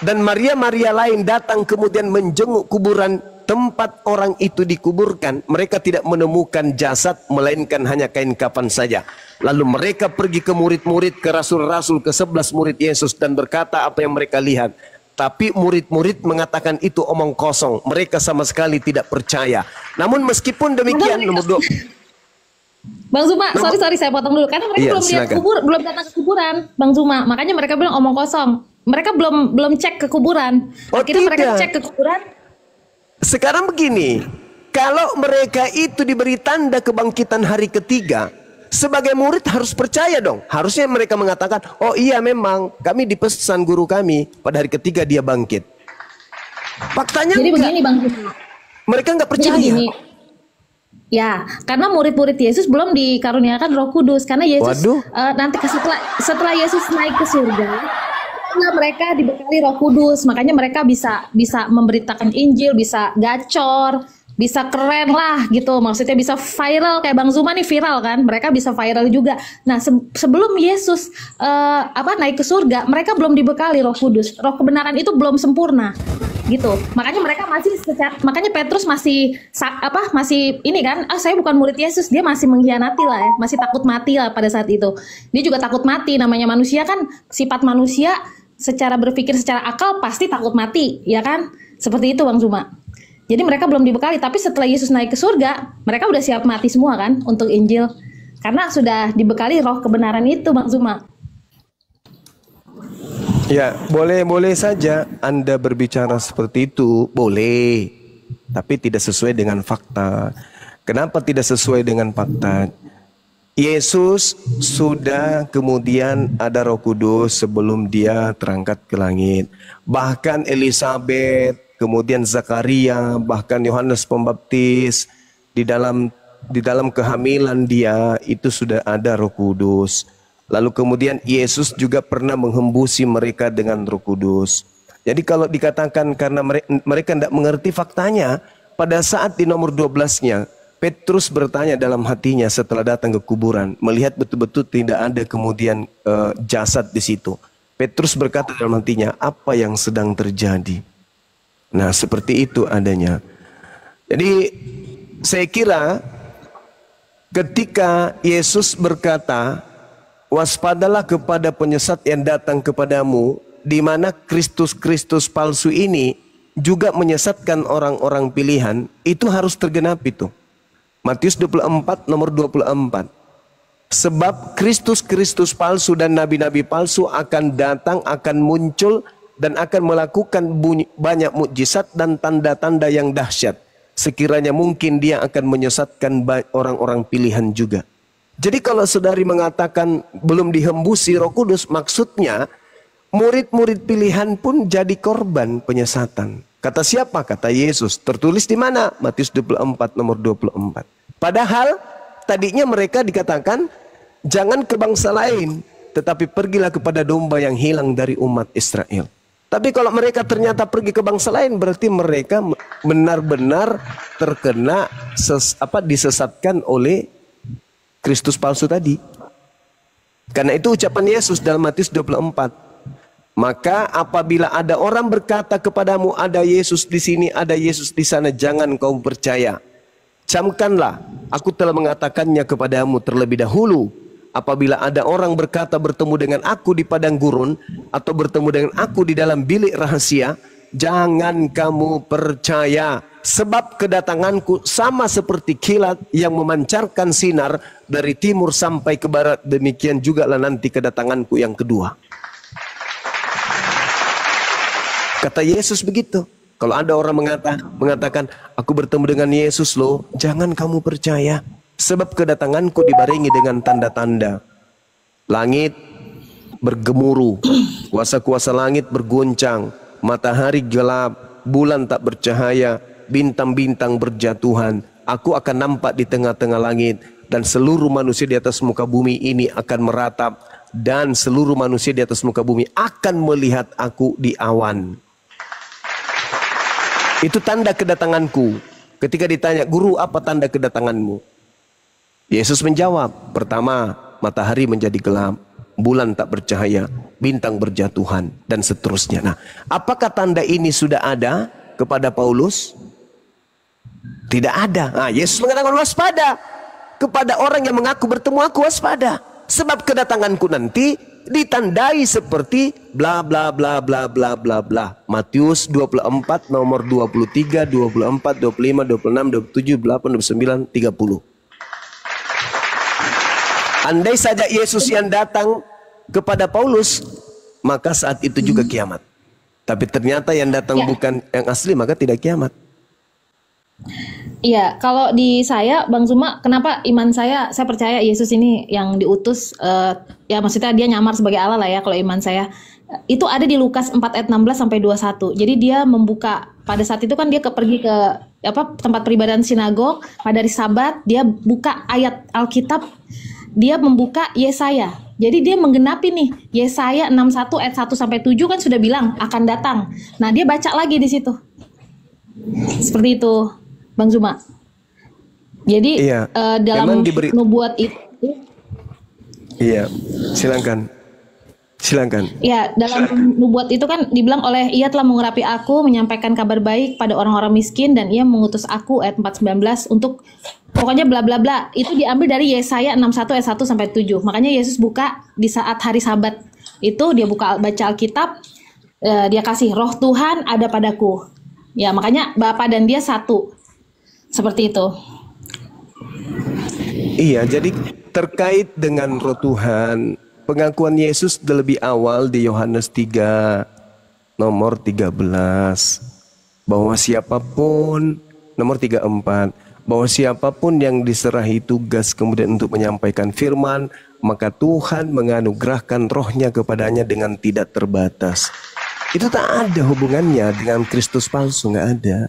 dan Maria lain datang kemudian menjenguk kuburan tempat orang itu dikuburkan, mereka tidak menemukan jasad, melainkan hanya kain kafan saja. Lalu mereka pergi ke murid-murid, ke rasul-rasul, ke 11 murid Yesus dan berkata apa yang mereka lihat. Tapi murid-murid mengatakan itu omong kosong. Mereka sama sekali tidak percaya. Namun meskipun demikian, nomor 2. Bang Zuma, sorry saya potong dulu. Karena mereka belum lihat belum datang ke kuburan, Bang Zuma. Makanya mereka bilang omong kosong. Mereka belum cek ke kuburan. Akhirnya mereka cek ke kuburan. Sekarang begini, kalau mereka itu diberi tanda kebangkitan hari ketiga, sebagai murid harus percaya dong. Harusnya mereka mengatakan, oh iya memang kami dipesan guru kami pada hari ketiga dia bangkit. Faktanya jadi begini Bang Zuma. Mereka nggak percaya. Ya, karena murid-murid Yesus belum dikaruniakan Roh Kudus. Karena Yesus nanti setelah Yesus naik ke surga, mereka dibekali Roh Kudus, makanya mereka bisa memberitakan Injil, bisa gacor, bisa keren lah gitu. Maksudnya bisa viral kayak Bang Zuma nih viral kan, mereka bisa viral juga. Nah sebelum Yesus naik ke surga, mereka belum dibekali Roh Kudus. Roh kebenaran itu belum sempurna gitu. Makanya mereka makanya Petrus masih ini kan, saya bukan murid Yesus, dia masih mengkhianati lah ya, masih takut mati lah pada saat itu. Dia juga takut mati, namanya manusia kan, sifat manusia secara berpikir secara akal pasti takut mati, ya kan? Seperti itu Bang Zuma. Jadi mereka belum dibekali, tapi setelah Yesus naik ke surga, mereka udah siap mati semua kan untuk Injil. Karena sudah dibekali roh kebenaran itu Bang Zuma. Ya, boleh saja Anda berbicara seperti itu, boleh. Tapi tidak sesuai dengan fakta. Kenapa tidak sesuai dengan fakta? Yesus sudah kemudian ada Roh Kudus sebelum dia terangkat ke langit. Bahkan Elizabeth, kemudian Zakaria, bahkan Yohanes Pembaptis di dalam kehamilan dia itu sudah ada Roh Kudus. Lalu kemudian Yesus juga pernah menghembusi mereka dengan Roh Kudus. Jadi kalau dikatakan karena mereka tidak mengerti faktanya, pada saat di nomor 12-nya Petrus bertanya dalam hatinya setelah datang ke kuburan, melihat betul-betul tidak ada kemudian jasad di situ. Petrus berkata dalam hatinya, apa yang sedang terjadi? Nah, seperti itu adanya. Jadi saya kira ketika Yesus berkata, waspadalah kepada penyesat yang datang kepadamu, di mana Kristus palsu ini juga menyesatkan orang-orang pilihan, itu harus tergenap itu. Matius 24 nomor 24. Sebab Kristus palsu dan nabi-nabi palsu akan datang, akan muncul dan akan melakukan banyak mukjizat dan tanda-tanda yang dahsyat. Sekiranya mungkin dia akan menyesatkan orang-orang pilihan juga. Jadi kalau saudari mengatakan belum dihembusi Roh Kudus, maksudnya Murid-murid pilihan pun jadi korban penyesatan. Kata siapa? Kata Yesus. Tertulis di mana? Matius 24 nomor 24. Padahal tadinya mereka dikatakan jangan ke bangsa lain, tetapi pergilah kepada domba yang hilang dari umat Israel. Tapi kalau mereka ternyata pergi ke bangsa lain, berarti mereka benar-benar terkena disesatkan oleh Kristus palsu tadi. Karena itu ucapan Yesus dalam Matius 24. Maka apabila ada orang berkata kepadamu, ada Yesus di sini, ada Yesus di sana, jangan kau percaya. Camkanlah, aku telah mengatakannya kepadamu terlebih dahulu. Apabila ada orang berkata bertemu dengan aku di padang gurun, atau bertemu dengan aku di dalam bilik rahasia, jangan kamu percaya. Sebab kedatanganku sama seperti kilat yang memancarkan sinar dari timur sampai ke barat. Demikian juga lah nanti kedatanganku yang kedua. Kata Yesus begitu. Kalau ada orang mengatakan, aku bertemu dengan Yesus loh, jangan kamu percaya. Sebab kedatanganku dibarengi dengan tanda-tanda. Langit bergemuruh, kuasa-kuasa langit bergoncang, matahari gelap, bulan tak bercahaya, bintang-bintang berjatuhan. Aku akan nampak di tengah-tengah langit, dan seluruh manusia di atas muka bumi ini akan meratap, dan seluruh manusia di atas muka bumi akan melihat aku di awan. Itu tanda kedatanganku. Ketika ditanya, guru apa tanda kedatanganmu? Yesus menjawab, pertama, matahari menjadi gelap, bulan tak bercahaya, bintang berjatuhan, dan seterusnya. Nah, apakah tanda ini sudah ada kepada Paulus? Tidak ada. Nah, Yesus mengatakan waspada. Kepada orang yang mengaku bertemu aku waspada. Sebab kedatanganku nanti ditandai seperti bla bla bla bla bla bla bla. Matius 24 nomor 23, 24, 25, 26, 27, 28, 29, 30. Andai saja Yesus yang datang kepada Paulus, maka saat itu juga kiamat. Tapi ternyata yang datang bukan yang asli, maka tidak kiamat. Iya, kalau di saya, Bang Zuma, kenapa iman saya percaya Yesus ini yang diutus, ya maksudnya dia nyamar sebagai Allah lah ya kalau iman saya. Itu ada di Lukas 4 ayat 16 sampai 21. Jadi dia membuka, pada saat itu kan dia pergi ke tempat peribadahan sinagog, pada hari Sabat, dia buka ayat Alkitab, dia membuka Yesaya. Jadi dia menggenapi nih, Yesaya 61 ayat 1 sampai 7 kan sudah bilang akan datang. Nah, dia baca lagi di situ. Seperti itu, Bang Zuma. Jadi dalam nubuat itu. Iya, silakan. Ya, dalam nubuat itu kan dibilang oleh ia telah mengurapi aku, menyampaikan kabar baik pada orang-orang miskin, dan ia mengutus aku ayat 4:19 untuk pokoknya bla bla bla. Itu diambil dari Yesaya 61 ayat 1 sampai 7. Makanya Yesus buka di saat hari Sabat. Itu dia baca Alkitab, dia kasih roh Tuhan ada padaku. Ya, makanya Bapa dan dia satu. Seperti itu. Iya, jadi terkait dengan roh Tuhan, pengakuan Yesus lebih awal di Yohanes 3 nomor 13. Bahwa siapapun, nomor 34, bahwa siapapun yang diserahi tugas kemudian untuk menyampaikan firman, maka Tuhan menganugerahkan rohnya kepadanya dengan tidak terbatas. Itu tak ada hubungannya dengan Kristus palsu, nggak ada.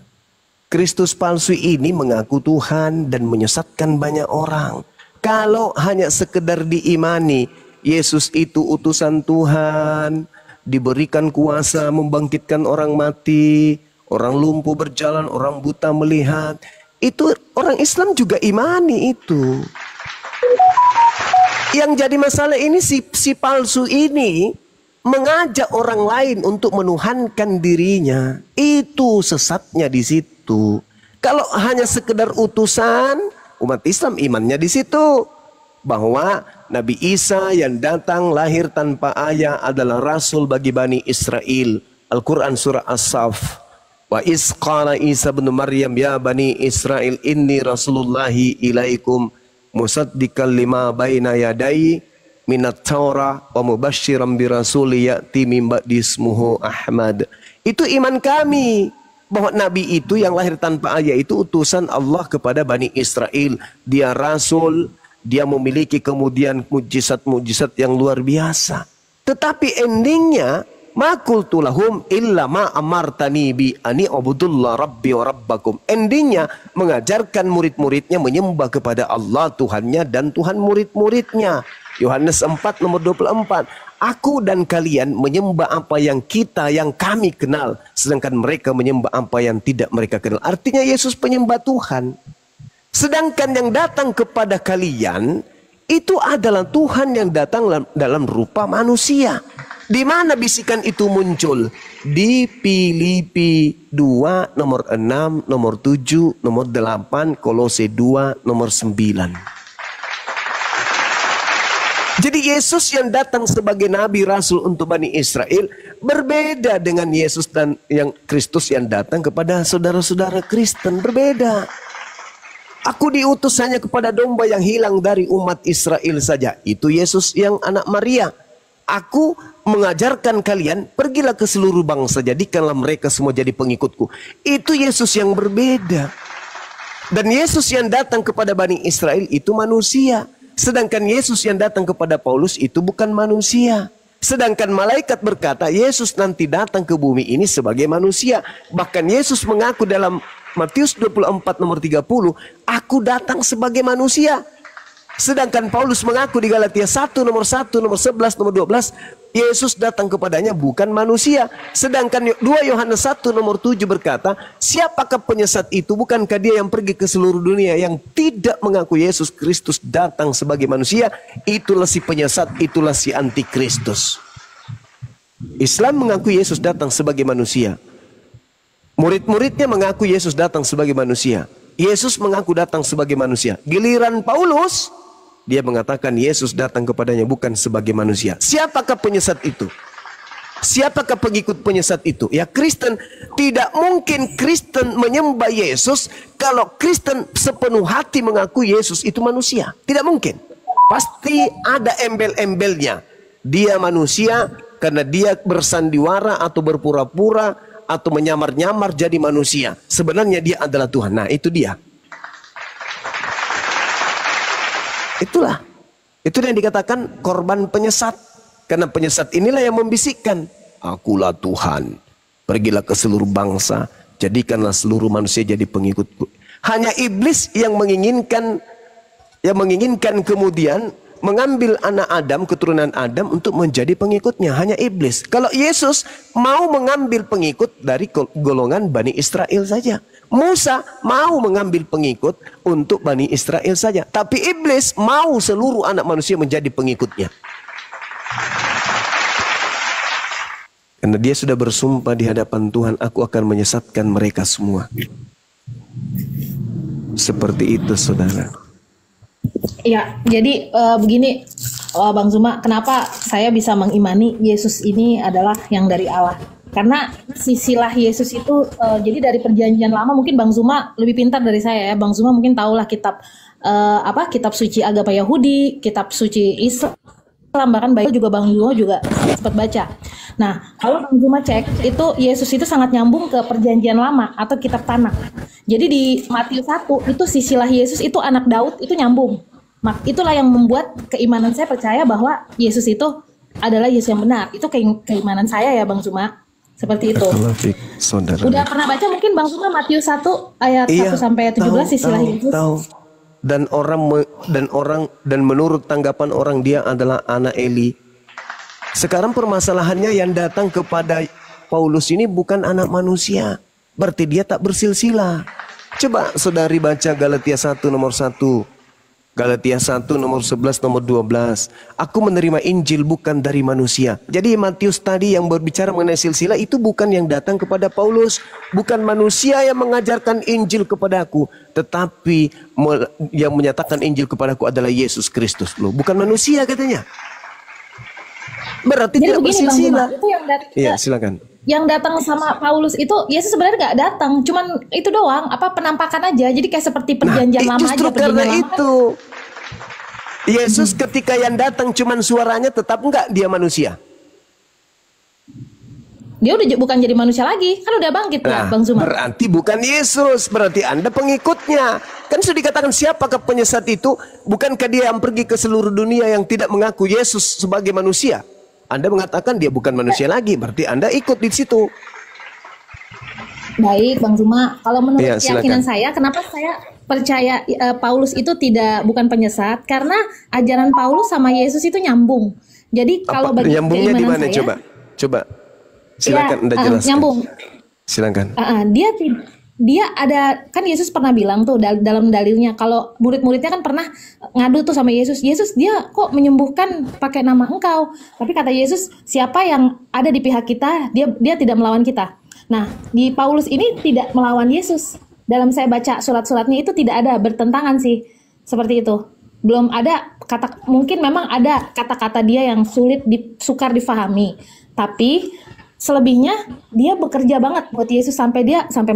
Kristus palsu ini mengaku Tuhan dan menyesatkan banyak orang. Kalau hanya sekedar diimani, Yesus itu utusan Tuhan, diberikan kuasa membangkitkan orang mati, orang lumpuh berjalan, orang buta melihat, itu orang Islam juga imani itu. Yang jadi masalah ini si palsu ini mengajak orang lain untuk menuhankan dirinya. Itu sesatnya di situ. Kalau hanya sekedar utusan, umat Islam imannya di situ. Bahwa Nabi Isa yang datang lahir tanpa ayah adalah rasul bagi Bani Israel. Al-Quran surah As-Saff. Wa iz qala Isa bin Maryam ya Bani Israel inni rasulullahi ilaikum musaddiqan lima baina yadai minat Taurah wa mubasysyiran bi rasuli ya'ti min ba'di ismuhu Ahmad. Itu iman kami bahwa nabi itu yang lahir tanpa ayah itu utusan Allah kepada Bani Israel. Dia rasul, dia memiliki kemudian mujizat-mujizat yang luar biasa. Tetapi endingnya Ma qultu lahum illa ma amartani bi ani ubudullah rabbi wa rabbakum. Endingnya mengajarkan murid-muridnya menyembah kepada Allah Tuhannya dan Tuhan murid-muridnya. Yohanes 4 nomor 24. Aku dan kalian menyembah apa yang kami kenal, sedangkan mereka menyembah apa yang tidak mereka kenal. Artinya Yesus penyembah Tuhan. Sedangkan yang datang kepada kalian itu adalah Tuhan yang datang dalam rupa manusia. Di mana bisikan itu muncul? Di Filipi 2 nomor 6, nomor 7, nomor 8, Kolose 2 nomor 9. Jadi Yesus yang datang sebagai nabi rasul untuk Bani Israel berbeda dengan Yesus dan yang Kristus yang datang kepada saudara-saudara Kristen, berbeda. Aku diutus hanya kepada domba yang hilang dari umat Israel saja. Itu Yesus yang anak Maria. Aku mengajarkan kalian, pergilah ke seluruh bangsa, jadikanlah mereka semua jadi pengikutku. Itu Yesus yang berbeda. Dan Yesus yang datang kepada Bani Israel itu manusia. Sedangkan Yesus yang datang kepada Paulus itu bukan manusia. Sedangkan malaikat berkata, Yesus nanti datang ke bumi ini sebagai manusia. Bahkan Yesus mengaku dalam Matius 24 nomor 30, aku datang sebagai manusia. Sedangkan Paulus mengaku di Galatia 1 nomor 1, nomor 11, nomor 12, Yesus datang kepadanya bukan manusia. Sedangkan 2 Yohanes 1 nomor 7 berkata, siapakah penyesat itu? Bukankah dia yang pergi ke seluruh dunia yang tidak mengaku Yesus Kristus datang sebagai manusia? Itulah si penyesat, itulah si antikristus. Islam mengaku Yesus datang sebagai manusia. Murid-muridnya mengaku Yesus datang sebagai manusia. Yesus mengaku datang sebagai manusia. Giliran Paulus, dia mengatakan Yesus datang kepadanya bukan sebagai manusia. Siapakah penyesat itu? Siapakah pengikut penyesat itu? Ya Kristen. Tidak mungkin Kristen menyembah Yesus kalau Kristen sepenuh hati mengaku Yesus itu manusia. Tidak mungkin. Pasti ada embel-embelnya. Dia manusia karena dia bersandiwara atau berpura-pura atau menyamar-nyamar jadi manusia. Sebenarnya dia adalah Tuhan. Nah, itu dia. Itulah. Itu yang dikatakan korban penyesat. Karena penyesat inilah yang membisikkan, akulah Tuhan. Pergilah ke seluruh bangsa, jadikanlah seluruh manusia jadi pengikutku. Hanya iblis yang menginginkan kemudian mengambil anak Adam, keturunan Adam untuk menjadi pengikutnya. Hanya iblis. Kalau Yesus mau mengambil pengikut dari golongan Bani Israel saja. Musa mau mengambil pengikut untuk Bani Israel saja. Tapi iblis mau seluruh anak manusia menjadi pengikutnya. Karena dia sudah bersumpah di hadapan Tuhan, aku akan menyesatkan mereka semua. Seperti itu, saudara. Ya, jadi begini, Bang Zuma, kenapa saya bisa mengimani Yesus ini adalah yang dari Allah? Karena sisilah Yesus itu, jadi dari perjanjian lama, mungkin Bang Zuma lebih pintar dari saya ya. Bang Zuma mungkin tahulah kitab kitab suci agama Yahudi, kitab suci Islam, bahkan Bible juga Bang Zuma juga sempat baca. Nah, kalau Bang Zuma cek, itu Yesus itu sangat nyambung ke perjanjian lama atau kitab Tanakh. Jadi di Matius 1 itu sisilah Yesus itu anak Daud itu nyambung. Itulah yang membuat keimanan saya percaya bahwa Yesus itu adalah Yesus yang benar. Itu keimanan saya ya Bang Zuma. Seperti itu. Saudara. Udah pernah baca mungkin Bang Zuma Matius 1 ayat 1 sampai 17 sisilah Yesus. Tahu. Dan menurut tanggapan orang dia adalah anak Eli. Sekarang permasalahannya yang datang kepada Paulus ini bukan anak manusia. Berarti dia tak bersilsilah. Coba saudari baca Galatia 1 nomor 1. Galatia 1 nomor 11 nomor 12. Aku menerima Injil bukan dari manusia. Jadi Matius tadi yang berbicara mengenai silsilah itu bukan yang datang kepada Paulus. Bukan manusia yang mengajarkan Injil kepadaku. Tetapi yang menyatakan Injil kepadaku adalah Yesus Kristus. Loh, bukan manusia katanya. Berarti jadi tidak bersilsilah. Itu yang iya, silakan. Yang datang sama Paulus itu Yesus sebenarnya nggak datang, cuman itu doang, penampakan aja. Jadi kayak seperti perjanjian lama justru aja. Karena itu Yesus ketika yang datang cuman suaranya, tetap enggak dia manusia. Dia udah bukan jadi manusia lagi, kan udah bangkit ya, Bang Zuma. Berarti bukan Yesus, berarti Anda pengikutnya. Kan sudah dikatakan siapakah penyesat itu? Bukankah dia yang pergi ke seluruh dunia yang tidak mengaku Yesus sebagai manusia? Anda mengatakan dia bukan manusia lagi, berarti Anda ikut di situ. Baik, Bang Zuma. Kalau menurut Ya, keyakinan silakan. saya, kenapa saya percaya Paulus itu bukan penyesat? Karena ajaran Paulus sama Yesus itu nyambung. Jadi kalau bagi Nyambungnya di keimanan mana? saya, Coba. Silakan Anda jelaskan. nyambung. Silakan. Dia ada, kan Yesus pernah bilang tuh dalam dalilnya, kalau murid-muridnya kan pernah ngadu tuh sama Yesus, dia kok menyembuhkan pakai nama engkau, tapi kata Yesus, siapa yang ada di pihak kita, dia tidak melawan kita. Nah, di Paulus ini tidak melawan Yesus. Dalam saya baca surat-suratnya itu tidak ada bertentangan sih, seperti itu. Belum ada mungkin memang ada kata-kata dia yang sukar difahami, tapi selebihnya dia bekerja banget buat Yesus sampai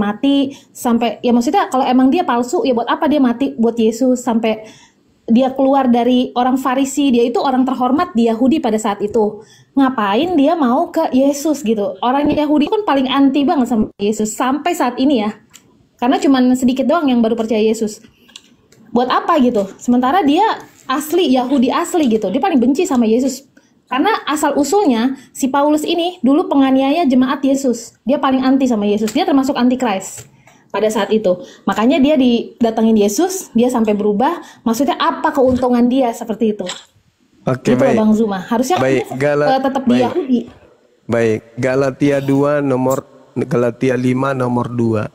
mati, sampai ya maksudnya kalau emang dia palsu ya buat apa dia mati buat Yesus, sampai dia keluar dari orang Farisi, dia itu orang terhormat di Yahudi pada saat itu. Ngapain dia mau ke Yesus gitu? Orang Yahudi kan paling anti banget sama Yesus sampai saat ini ya. Karena cuman sedikit doang yang baru percaya Yesus. Buat apa gitu? Sementara dia asli Yahudi asli gitu. Dia paling benci sama Yesus. Karena asal usulnya si Paulus ini dulu penganiaya jemaat Yesus. Dia paling anti sama Yesus. Dia termasuk antikris pada saat itu. Makanya dia didatengin Yesus, dia sampai berubah. Maksudnya apa keuntungan dia seperti itu? Oke, gitu baik. Bang Zuma. Harusnya Baik, tetap di Yahudi. Baik, Galatia 5 nomor 2.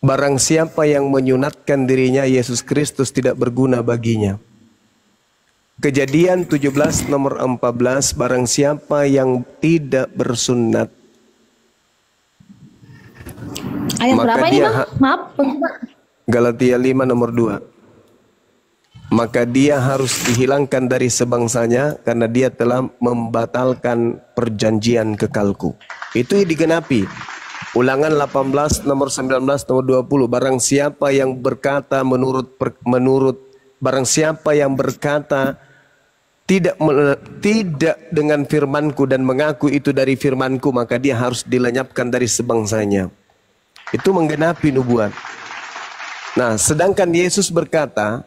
Barang siapa yang menyunatkan dirinya, Yesus Kristus tidak berguna baginya. Kejadian 17 nomor 14, barang siapa yang tidak bersunat, Ayat maka berapa ini dia Bang? Maaf, Bang Zuma. Galatia 5 nomor 2. Maka dia harus dihilangkan dari sebangsanya karena dia telah membatalkan perjanjian kekalku. Itu digenapi. Ulangan 18 nomor 19 nomor 20. Barang siapa yang berkata barang siapa yang berkata tidak dengan firmanku dan mengaku itu dari firmanku, maka dia harus dilenyapkan dari sebangsanya. Itu menggenapi nubuat. Nah, sedangkan Yesus berkata,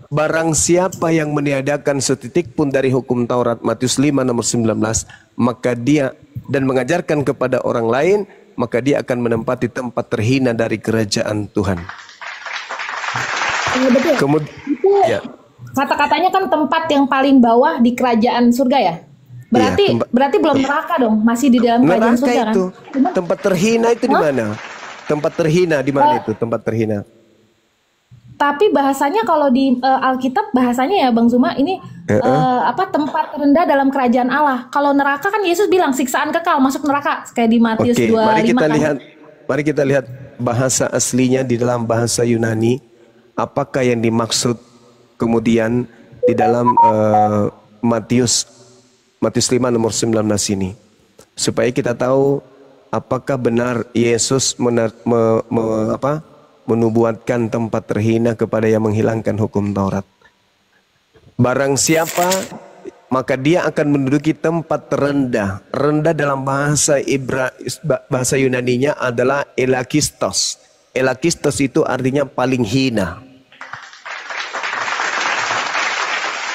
barang siapa yang meniadakan setitik pun dari hukum Taurat, Matius 5 nomor 19, maka dia dan mengajarkan kepada orang lain, maka dia akan menempati tempat terhina dari kerajaan Tuhan. Betul. Kemudian, ya. Kata-katanya kan tempat yang paling bawah di kerajaan surga ya. Berarti belum neraka dong, masih di dalam kerajaan surga itu, kan? tempat terhina itu di mana? Tempat terhina di mana itu? Tempat terhina. Tapi bahasanya kalau di Alkitab bahasanya ya Bang Zuma ini tempat terendah dalam kerajaan Allah. Kalau neraka kan Yesus bilang siksaan kekal, masuk neraka kayak di Matius 25 Mari kita lihat bahasa aslinya di dalam bahasa Yunani. Apakah yang dimaksud kemudian di dalam Matius 5 nomor 19 ini, supaya kita tahu apakah benar Yesus menubuatkan tempat terhina kepada yang menghilangkan hukum Taurat. Barang siapa, maka dia akan menduduki tempat terendah. Rendah dalam bahasa Yunaninya adalah elakistos. Elakistos itu artinya paling hina.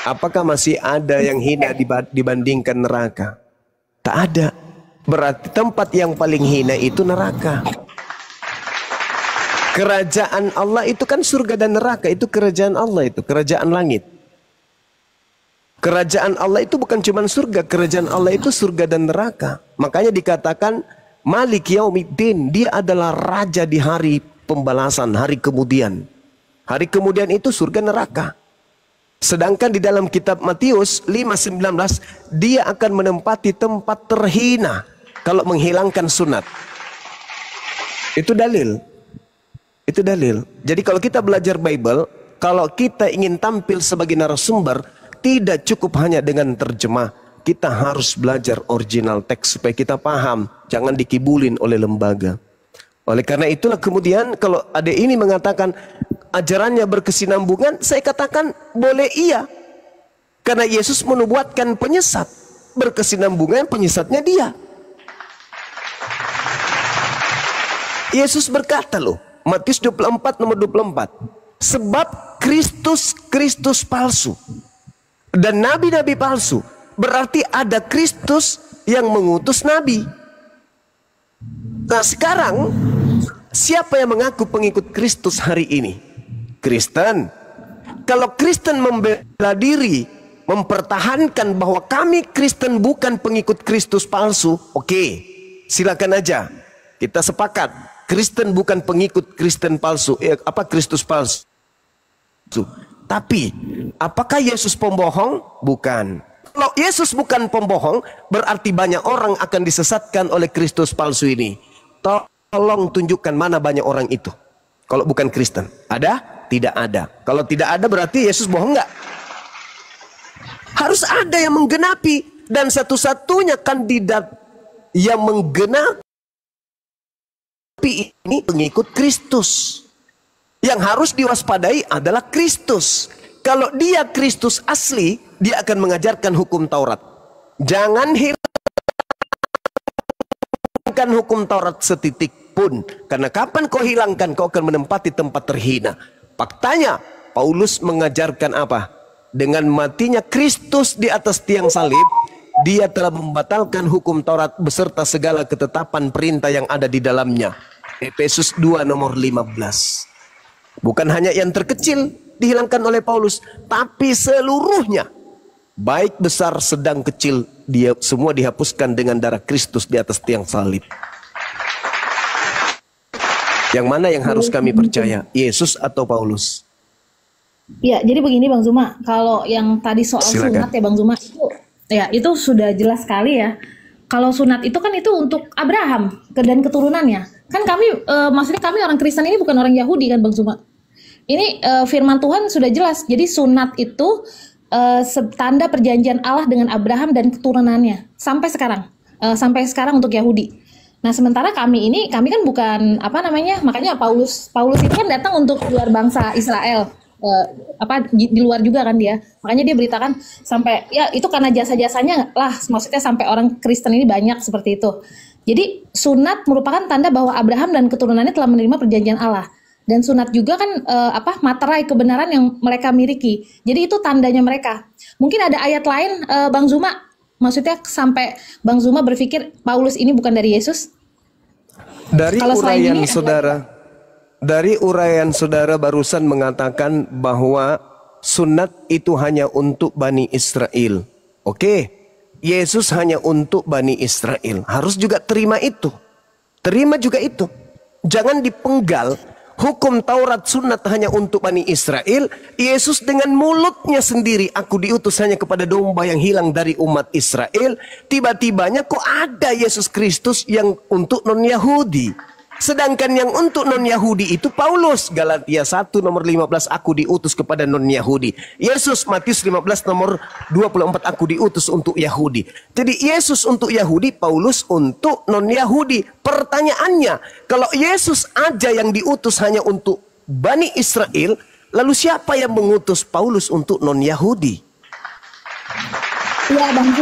Apakah masih ada yang hina dibandingkan neraka? Tak ada. Berarti tempat yang paling hina itu neraka. Kerajaan Allah itu kan surga dan neraka. Itu kerajaan Allah, itu kerajaan langit. Kerajaan Allah itu bukan cuma surga. Kerajaan Allah itu surga dan neraka. Makanya dikatakan Malik Yaumiddin. Dia adalah raja di hari pembalasan, hari kemudian. Hari kemudian itu surga neraka. Sedangkan di dalam kitab Matius 5:19, dia akan menempati tempat terhina kalau menghilangkan sunat. Itu dalil. Itu dalil. Jadi kalau kita belajar Bible, kalau kita ingin tampil sebagai narasumber, tidak cukup hanya dengan terjemah. Kita harus belajar original teks supaya kita paham. Jangan dikibulin oleh lembaga. Oleh karena itulah kemudian kalau ada ini mengatakan ajarannya berkesinambungan, saya katakan boleh iya. Karena Yesus menubuatkan penyesat. Berkesinambungan penyesatnya dia. Yesus berkata loh, Matius 24 nomor 24. Sebab Kristus palsu dan nabi-nabi palsu berarti ada Kristus yang mengutus nabi. Nah sekarang, siapa yang mengaku pengikut Kristus hari ini? Kristen. Kalau Kristen membela diri, mempertahankan bahwa kami Kristen bukan pengikut Kristus palsu, oke, silakan aja. Kita sepakat, Kristen bukan pengikut Kristen palsu, Kristus palsu. Tapi, apakah Yesus pembohong? Bukan. Kalau Yesus bukan pembohong, berarti banyak orang akan disesatkan oleh Kristus palsu ini. Tolong tunjukkan mana banyak orang itu. Kalau bukan Kristen, ada? Tidak ada. Kalau tidak ada berarti Yesus bohong nggak? Harus ada yang menggenapi. Dan satu-satunya kandidat yang menggenapi ini pengikut Kristus. Yang harus diwaspadai adalah Kristus. Kalau dia Kristus asli, dia akan mengajarkan hukum Taurat. Jangan hukum Taurat setitik pun, karena kapan kau hilangkan, kau akan menempati tempat terhina. Faktanya Paulus mengajarkan apa? Dengan matinya Kristus di atas tiang salib, dia telah membatalkan hukum Taurat beserta segala ketetapan perintah yang ada di dalamnya. Efesus 2 nomor 15. Bukan hanya yang terkecil dihilangkan oleh Paulus, tapi seluruhnya, baik besar sedang kecil, dia semua dihapuskan dengan darah Kristus di atas tiang salib. Yang mana yang harus kami percaya, Yesus atau Paulus? Ya, jadi begini Bang Zuma, kalau yang tadi soal sunat ya Bang Zuma, itu sudah jelas sekali ya. Kalau sunat itu kan itu untuk Abraham dan keturunannya. Kan kami, maksudnya kami orang Kristen ini bukan orang Yahudi kan Bang Zuma. Ini firman Tuhan sudah jelas. Jadi sunat itu tanda perjanjian Allah dengan Abraham dan keturunannya sampai sekarang untuk Yahudi. Nah sementara kami kan bukan makanya Paulus itu kan datang untuk luar bangsa Israel, di luar juga kan dia. Makanya dia beritakan sampai ya itu karena jasa-jasanya lah, maksudnya sampai orang Kristen ini banyak seperti itu. Jadi sunat merupakan tanda bahwa Abraham dan keturunannya telah menerima perjanjian Allah. Dan sunat juga kan materai kebenaran yang mereka miliki. Jadi itu tandanya mereka. Mungkin ada ayat lain Bang Zuma, maksudnya sampai Bang Zuma berpikir Paulus ini bukan dari Yesus? Dari uraian saudara barusan mengatakan bahwa sunat itu hanya untuk Bani Israel. Oke, Yesus hanya untuk Bani Israel. Harus juga terima itu. Terima juga itu. Jangan dipenggal. Hukum Taurat sunat hanya untuk Bani Israel. Yesus dengan mulutnya sendiri, aku diutus hanya kepada domba yang hilang dari umat Israel. Tiba-tibanya kok ada Yesus Kristus yang untuk non-Yahudi. Sedangkan yang untuk non-Yahudi itu Paulus. Galatia 1 nomor 15, aku diutus kepada non-Yahudi. Yesus Matius 15 nomor 24, aku diutus untuk Yahudi. Jadi Yesus untuk Yahudi, Paulus untuk non-Yahudi. Pertanyaannya, kalau Yesus aja yang diutus hanya untuk Bani Israel, lalu siapa yang mengutus Paulus untuk non-Yahudi? Iya Bang,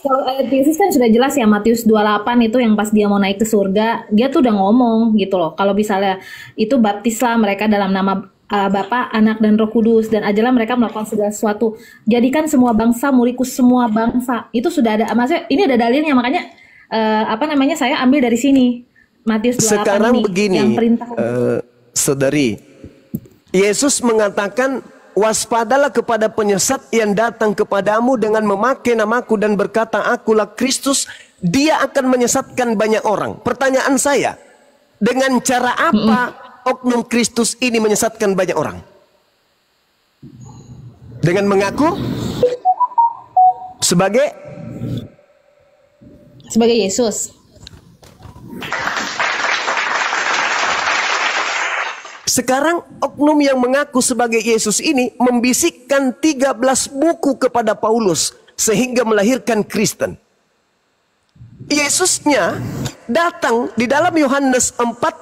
kalau ayat Yesus kan sudah jelas ya, Matius 28 itu yang pas dia mau naik ke surga, dia tuh udah ngomong gitu loh. Kalau misalnya itu baptislah mereka dalam nama Bapa, Anak dan Roh Kudus, dan ajalah mereka melakukan segala sesuatu. Jadikan semua bangsa muridku semua bangsa. Itu sudah ada, maksudnya ini ada dalilnya, makanya saya ambil dari sini. Matius 28 sekarang ini, begini, yang perintah. saudari, Yesus mengatakan, waspadalah kepada penyesat yang datang kepadamu dengan memakai namaku dan berkata akulah Kristus. Dia akan menyesatkan banyak orang. Pertanyaan saya, dengan cara apa oknum Kristus ini menyesatkan banyak orang? Dengan mengaku sebagai Yesus. Sekarang oknum yang mengaku sebagai Yesus ini membisikkan 13 buku kepada Paulus sehingga melahirkan Kristen. Yesusnya datang di dalam Yohanes 49,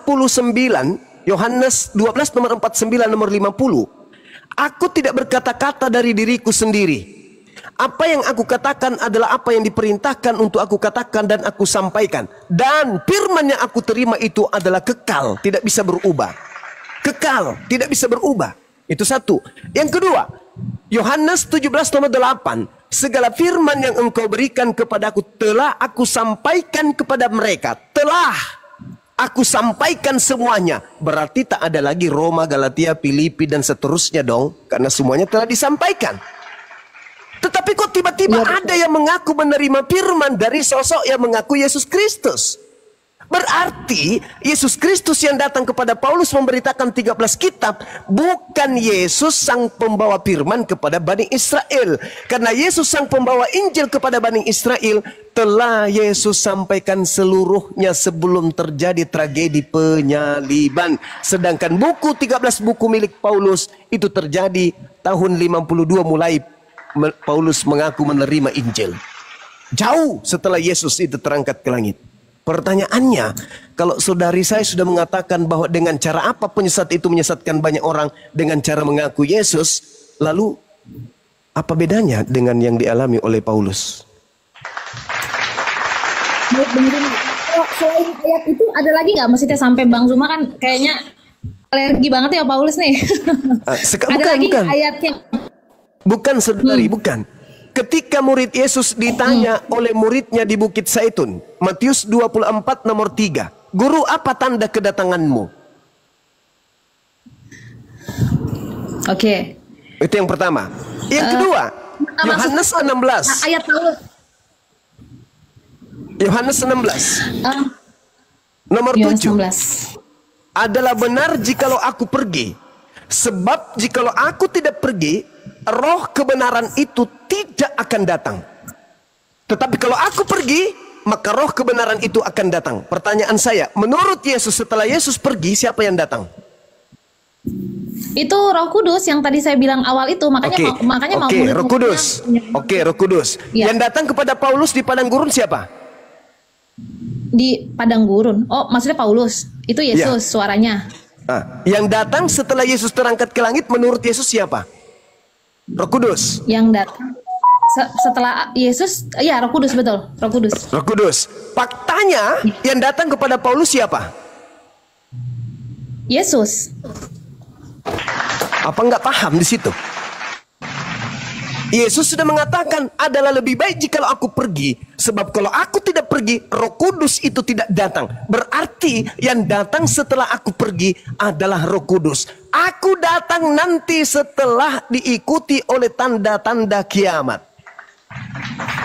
Yohanes 12 nomor 49 nomor 50. Aku tidak berkata-kata dari diriku sendiri. Apa yang aku katakan adalah apa yang diperintahkan untuk aku katakan dan aku sampaikan. Dan firman yang aku terima itu adalah kekal, tidak bisa berubah. Kekal, tidak bisa berubah. Itu satu. Yang kedua, Yohanes 17 nomor 8. segala firman yang engkau berikan kepadaku telah aku sampaikan kepada mereka. Telah aku sampaikan semuanya. Berarti tak ada lagi Roma, Galatia, Filipi dan seterusnya dong. Karena semuanya telah disampaikan. Tetapi kok tiba-tiba ada yang mengaku menerima firman dari sosok yang mengaku Yesus Kristus. Berarti Yesus Kristus yang datang kepada Paulus memberitakan 13 kitab bukan Yesus sang pembawa firman kepada Bani Israel. Karena Yesus sang pembawa Injil kepada Bani Israel telah Yesus sampaikan seluruhnya sebelum terjadi tragedi penyaliban. Sedangkan buku 13 buku milik Paulus itu terjadi tahun 52 mulai Paulus mengaku menerima Injil. Jauh setelah Yesus itu terangkat ke langit. Pertanyaannya, kalau saudari saya sudah mengatakan bahwa dengan cara apa penyesat itu menyesatkan banyak orang dengan cara mengaku Yesus, lalu apa bedanya dengan yang dialami oleh Paulus? Selain ayat itu ada lagi nggak? Maksudnya sampai Bang Zuma kan kayaknya alergi banget ya Paulus nih. Ada lagi bukan. Ayatnya? Bukan saudari, bukan. Ketika murid Yesus ditanya oleh muridnya di Bukit Zaitun, Matius 24 nomor 3, Guru, apa tanda kedatanganmu? Oke. Itu yang pertama. Yang kedua, Yohanes 16. Ayat Paulus. Yohanes 16. Nomor 7. Adalah benar jikalau aku pergi. Sebab jikalau aku tidak pergi, roh kebenaran itu tidak akan datang. Tetapi kalau aku pergi, maka roh kebenaran itu akan datang. Pertanyaan saya, menurut Yesus setelah Yesus pergi, siapa yang datang? Itu Roh Kudus yang tadi saya bilang awal itu. Makanya mau Roh Kudus. Roh Kudus. Ya. Yang datang kepada Paulus di padang gurun siapa? Di padang gurun. Oh, maksudnya Paulus. Itu Yesus suaranya. Yang datang setelah Yesus terangkat ke langit menurut Yesus siapa? Roh Kudus. Yang datang setelah Yesus, ya Roh Kudus, betul. Roh Kudus. Roh Kudus. Faktanya yang datang kepada Paulus siapa? Yesus. Apa nggak paham di situ? Yesus sudah mengatakan adalah lebih baik jikalau aku pergi. Sebab kalau aku tidak pergi, Roh Kudus itu tidak datang. Berarti yang datang setelah aku pergi adalah Roh Kudus. Aku datang nanti setelah diikuti oleh tanda-tanda kiamat.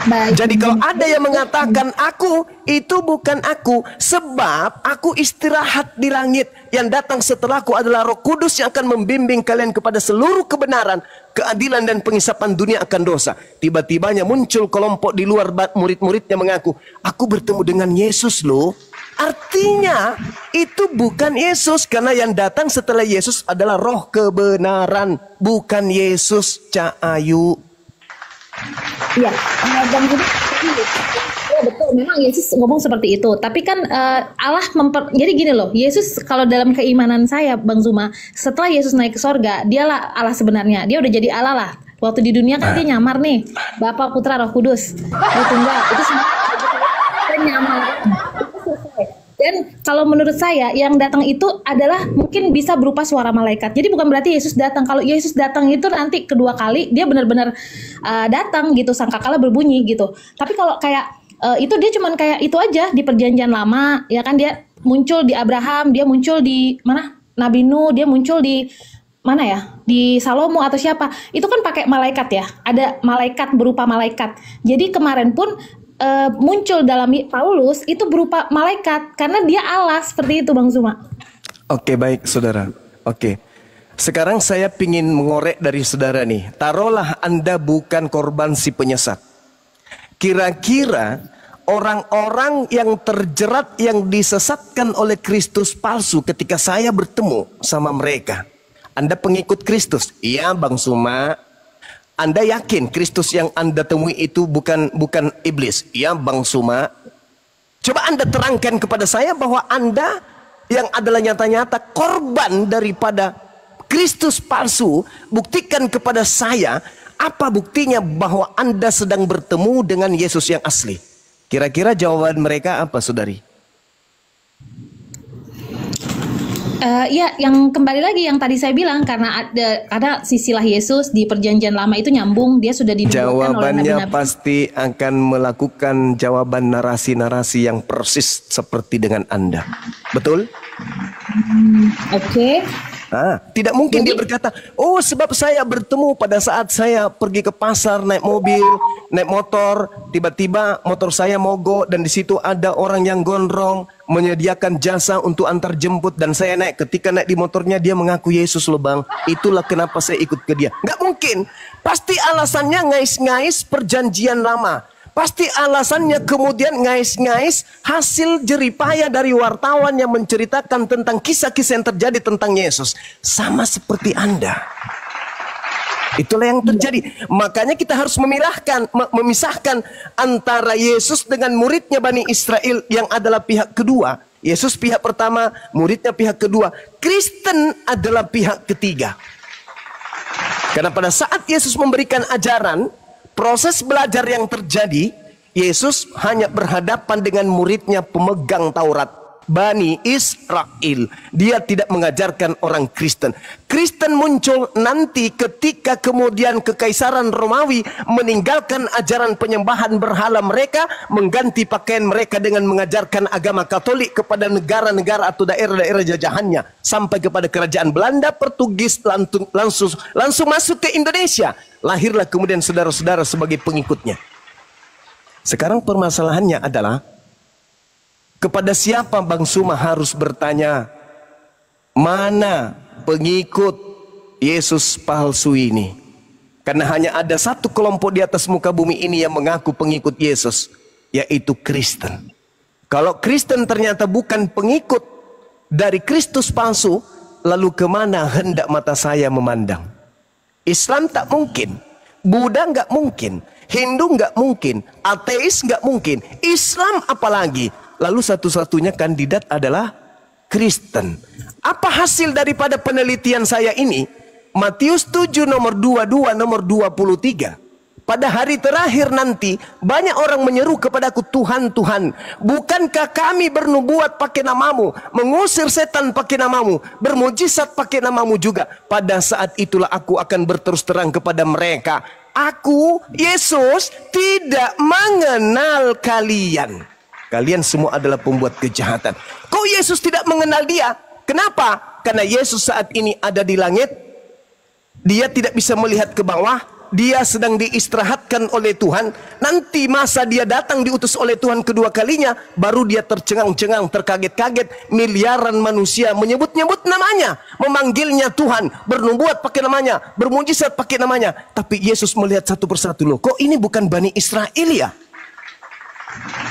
Jadi kalau ada yang mengatakan aku, itu bukan aku. Sebab aku istirahat di langit. Yang datang setelahku adalah Roh Kudus yang akan membimbing kalian kepada seluruh kebenaran, keadilan dan pengisapan dunia akan dosa. Tiba-tibanya muncul kelompok di luar murid-muridnya mengaku, aku bertemu dengan Yesus loh. Artinya itu bukan Yesus. Karena yang datang setelah Yesus adalah roh kebenaran, bukan Yesus, Cak Ayu. Iya, ya betul. Memang Yesus ngomong seperti itu. Tapi kan Allah jadi gini loh. Yesus kalau dalam keimanan saya, Bang Zuma, setelah Yesus naik ke sorga, dialah Allah sebenarnya. Dia udah jadi Allah lah. Waktu di dunia kan dia nyamar nih, Bapa, Putra, Roh Kudus, Roh Tunggal. Itu semua nyamar. Dan kalau menurut saya yang datang itu adalah mungkin bisa berupa suara malaikat. Jadi bukan berarti Yesus datang. Kalau Yesus datang itu nanti kedua kali dia benar-benar datang gitu, sangkakala berbunyi gitu. Tapi kalau kayak itu dia cuman kayak itu aja di perjanjian lama, ya kan, dia muncul di Abraham, dia muncul di mana? Nabi Nuh, dia muncul di mana ya? Di Salomo atau siapa? Itu kan pakai malaikat ya. Ada malaikat berupa malaikat. Jadi kemarin pun muncul dalam Paulus itu berupa malaikat karena dia Allah, seperti itu Bang Zuma. Oke, baik saudara. Oke. Sekarang saya pingin mengorek dari saudara nih. Taruhlah Anda bukan korban si penyesat. Kira-kira orang-orang yang terjerat, yang disesatkan oleh Kristus palsu ketika saya bertemu sama mereka. Anda pengikut Kristus? Iya Bang Zuma. Anda yakin Kristus yang Anda temui itu bukan iblis? Ya Bang Zuma. Coba Anda terangkan kepada saya bahwa Anda yang adalah nyata-nyata korban daripada Kristus palsu. Buktikan kepada saya apa buktinya bahwa Anda sedang bertemu dengan Yesus yang asli. Kira-kira jawaban mereka apa, saudari? Ya, yang kembali lagi yang tadi saya bilang, karena silsilah Yesus di Perjanjian Lama itu nyambung, dia sudah dinubuatkan oleh Jawabannya nabi-nabi. pasti akan melakukan jawaban narasi-narasi yang persis seperti dengan Anda. Betul? Oke. Tidak mungkin dia berkata, oh sebab saya bertemu pada saat saya pergi ke pasar naik mobil, naik motor, tiba-tiba motor saya mogok dan di situ ada orang yang gondrong menyediakan jasa untuk antar jemput dan saya naik. Ketika naik di motornya dia mengaku Yesus loh bang. Itulah kenapa saya ikut ke dia. Nggak mungkin. Pasti alasannya ngais-ngais perjanjian lama. Pasti alasannya kemudian ngais-ngais hasil jeripaya dari wartawan yang menceritakan tentang kisah-kisah yang terjadi tentang Yesus. Sama seperti Anda. Itulah yang terjadi. Makanya kita harus memisahkan antara Yesus dengan muridnya Bani Israel yang adalah pihak kedua. Yesus pihak pertama, muridnya pihak kedua. Kristen adalah pihak ketiga. Karena pada saat Yesus memberikan ajaran, proses belajar yang terjadi, Yesus hanya berhadapan dengan muridnya pemegang Taurat, Bani Israel. Dia tidak mengajarkan orang Kristen. Kristen muncul nanti ketika kemudian Kekaisaran Romawi meninggalkan ajaran penyembahan berhala mereka, mengganti pakaian mereka dengan mengajarkan agama Katolik kepada negara-negara atau daerah-daerah jajahannya, sampai kepada kerajaan Belanda, Portugis, langsung masuk ke Indonesia. Lahirlah kemudian saudara-saudara sebagai pengikutnya. Sekarang permasalahannya adalah, kepada siapa Bang Suma harus bertanya, mana pengikut Yesus palsu ini? Karena hanya ada satu kelompok di atas muka bumi ini yang mengaku pengikut Yesus, yaitu Kristen. Kalau Kristen ternyata bukan pengikut dari Kristus palsu, lalu kemana hendak mata saya memandang? Islam tak mungkin, Buddha nggak mungkin, Hindu nggak mungkin, ateis nggak mungkin, Islam apalagi. Lalu satu-satunya kandidat adalah Kristen. Apa hasil daripada penelitian saya ini? Matius 7 nomor 22 nomor 23. Pada hari terakhir nanti banyak orang menyeru kepadaku, Tuhan, Tuhan, bukankah kami bernubuat pakai namamu, mengusir setan pakai namamu, bermujizat pakai namamu juga? Pada saat itulah aku akan berterus terang kepada mereka, aku, Yesus, tidak mengenal kalian. Kalian semua adalah pembuat kejahatan. Kok Yesus tidak mengenal dia? Kenapa? Karena Yesus saat ini ada di langit. Dia tidak bisa melihat ke bawah. Dia sedang diistirahatkan oleh Tuhan. Nanti masa dia datang diutus oleh Tuhan kedua kalinya, baru dia tercengang-cengang, terkaget-kaget. Miliaran manusia menyebut-nyebut namanya, memanggilnya Tuhan, bernubuat pakai namanya, bermujizat pakai namanya. Tapi Yesus melihat satu persatu, loh, kok ini bukan Bani Israel ya?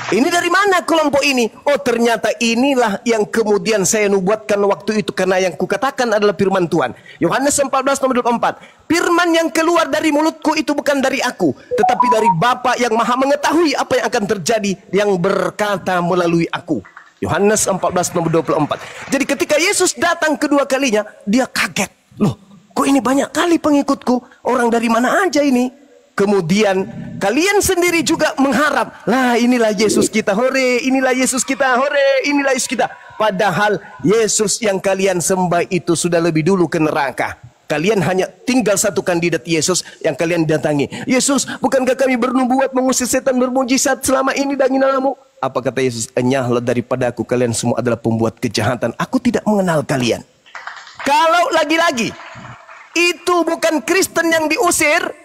Ini dari mana kelompok ini? Oh, ternyata inilah yang kemudian saya nubuatkan waktu itu, karena yang kukatakan adalah firman Tuhan. Yohanes 14 nomor 24. Firman yang keluar dari mulutku itu bukan dari aku, tetapi dari Bapa yang Maha mengetahui apa yang akan terjadi, yang berkata melalui aku. Yohanes 14 nomor 24. Jadi ketika Yesus datang kedua kalinya, dia kaget. Loh, kok ini banyak kali pengikutku? Orang dari mana aja ini? Kemudian kalian sendiri juga mengharap, lah inilah Yesus kita, hore, inilah Yesus kita, hore, inilah Yesus kita. Padahal Yesus yang kalian sembah itu sudah lebih dulu ke neraka. Kalian hanya tinggal satu kandidat Yesus yang kalian datangi. Yesus, bukankah kami bernubuat mengusir setan, bermujizat selama ini dengan namamu? Apa kata Yesus? Enyahlah daripada aku, kalian semua adalah pembuat kejahatan. Aku tidak mengenal kalian. Kalau lagi-lagi itu bukan Kristen yang diusir,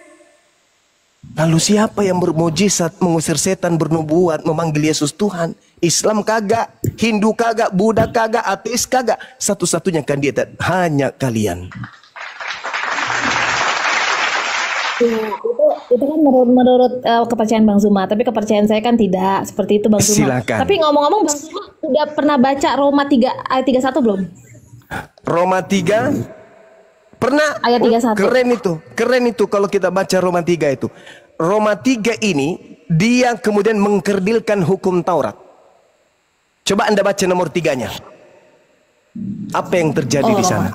lalu siapa yang bermujizat, mengusir setan, bernubuat, memanggil Yesus Tuhan? Islam kagak, Hindu kagak, Buddha kagak, ateis kagak. Satu-satunya kandidat hanya kalian. Ya, itu kan menurut kepercayaan Bang Zuma, tapi kepercayaan saya kan tidak seperti itu Bang Zuma. Silakan. Tapi ngomong-ngomong, Bang Zuma udah pernah baca Roma 3 ayat 31 belum? Roma 3 pernah. Ayat 31. Keren itu kalau kita baca Roma 3 itu. Roma 3 ini dia kemudian mengkerdilkan hukum Taurat. Coba Anda baca nomor 3-nya. Apa yang terjadi di sana?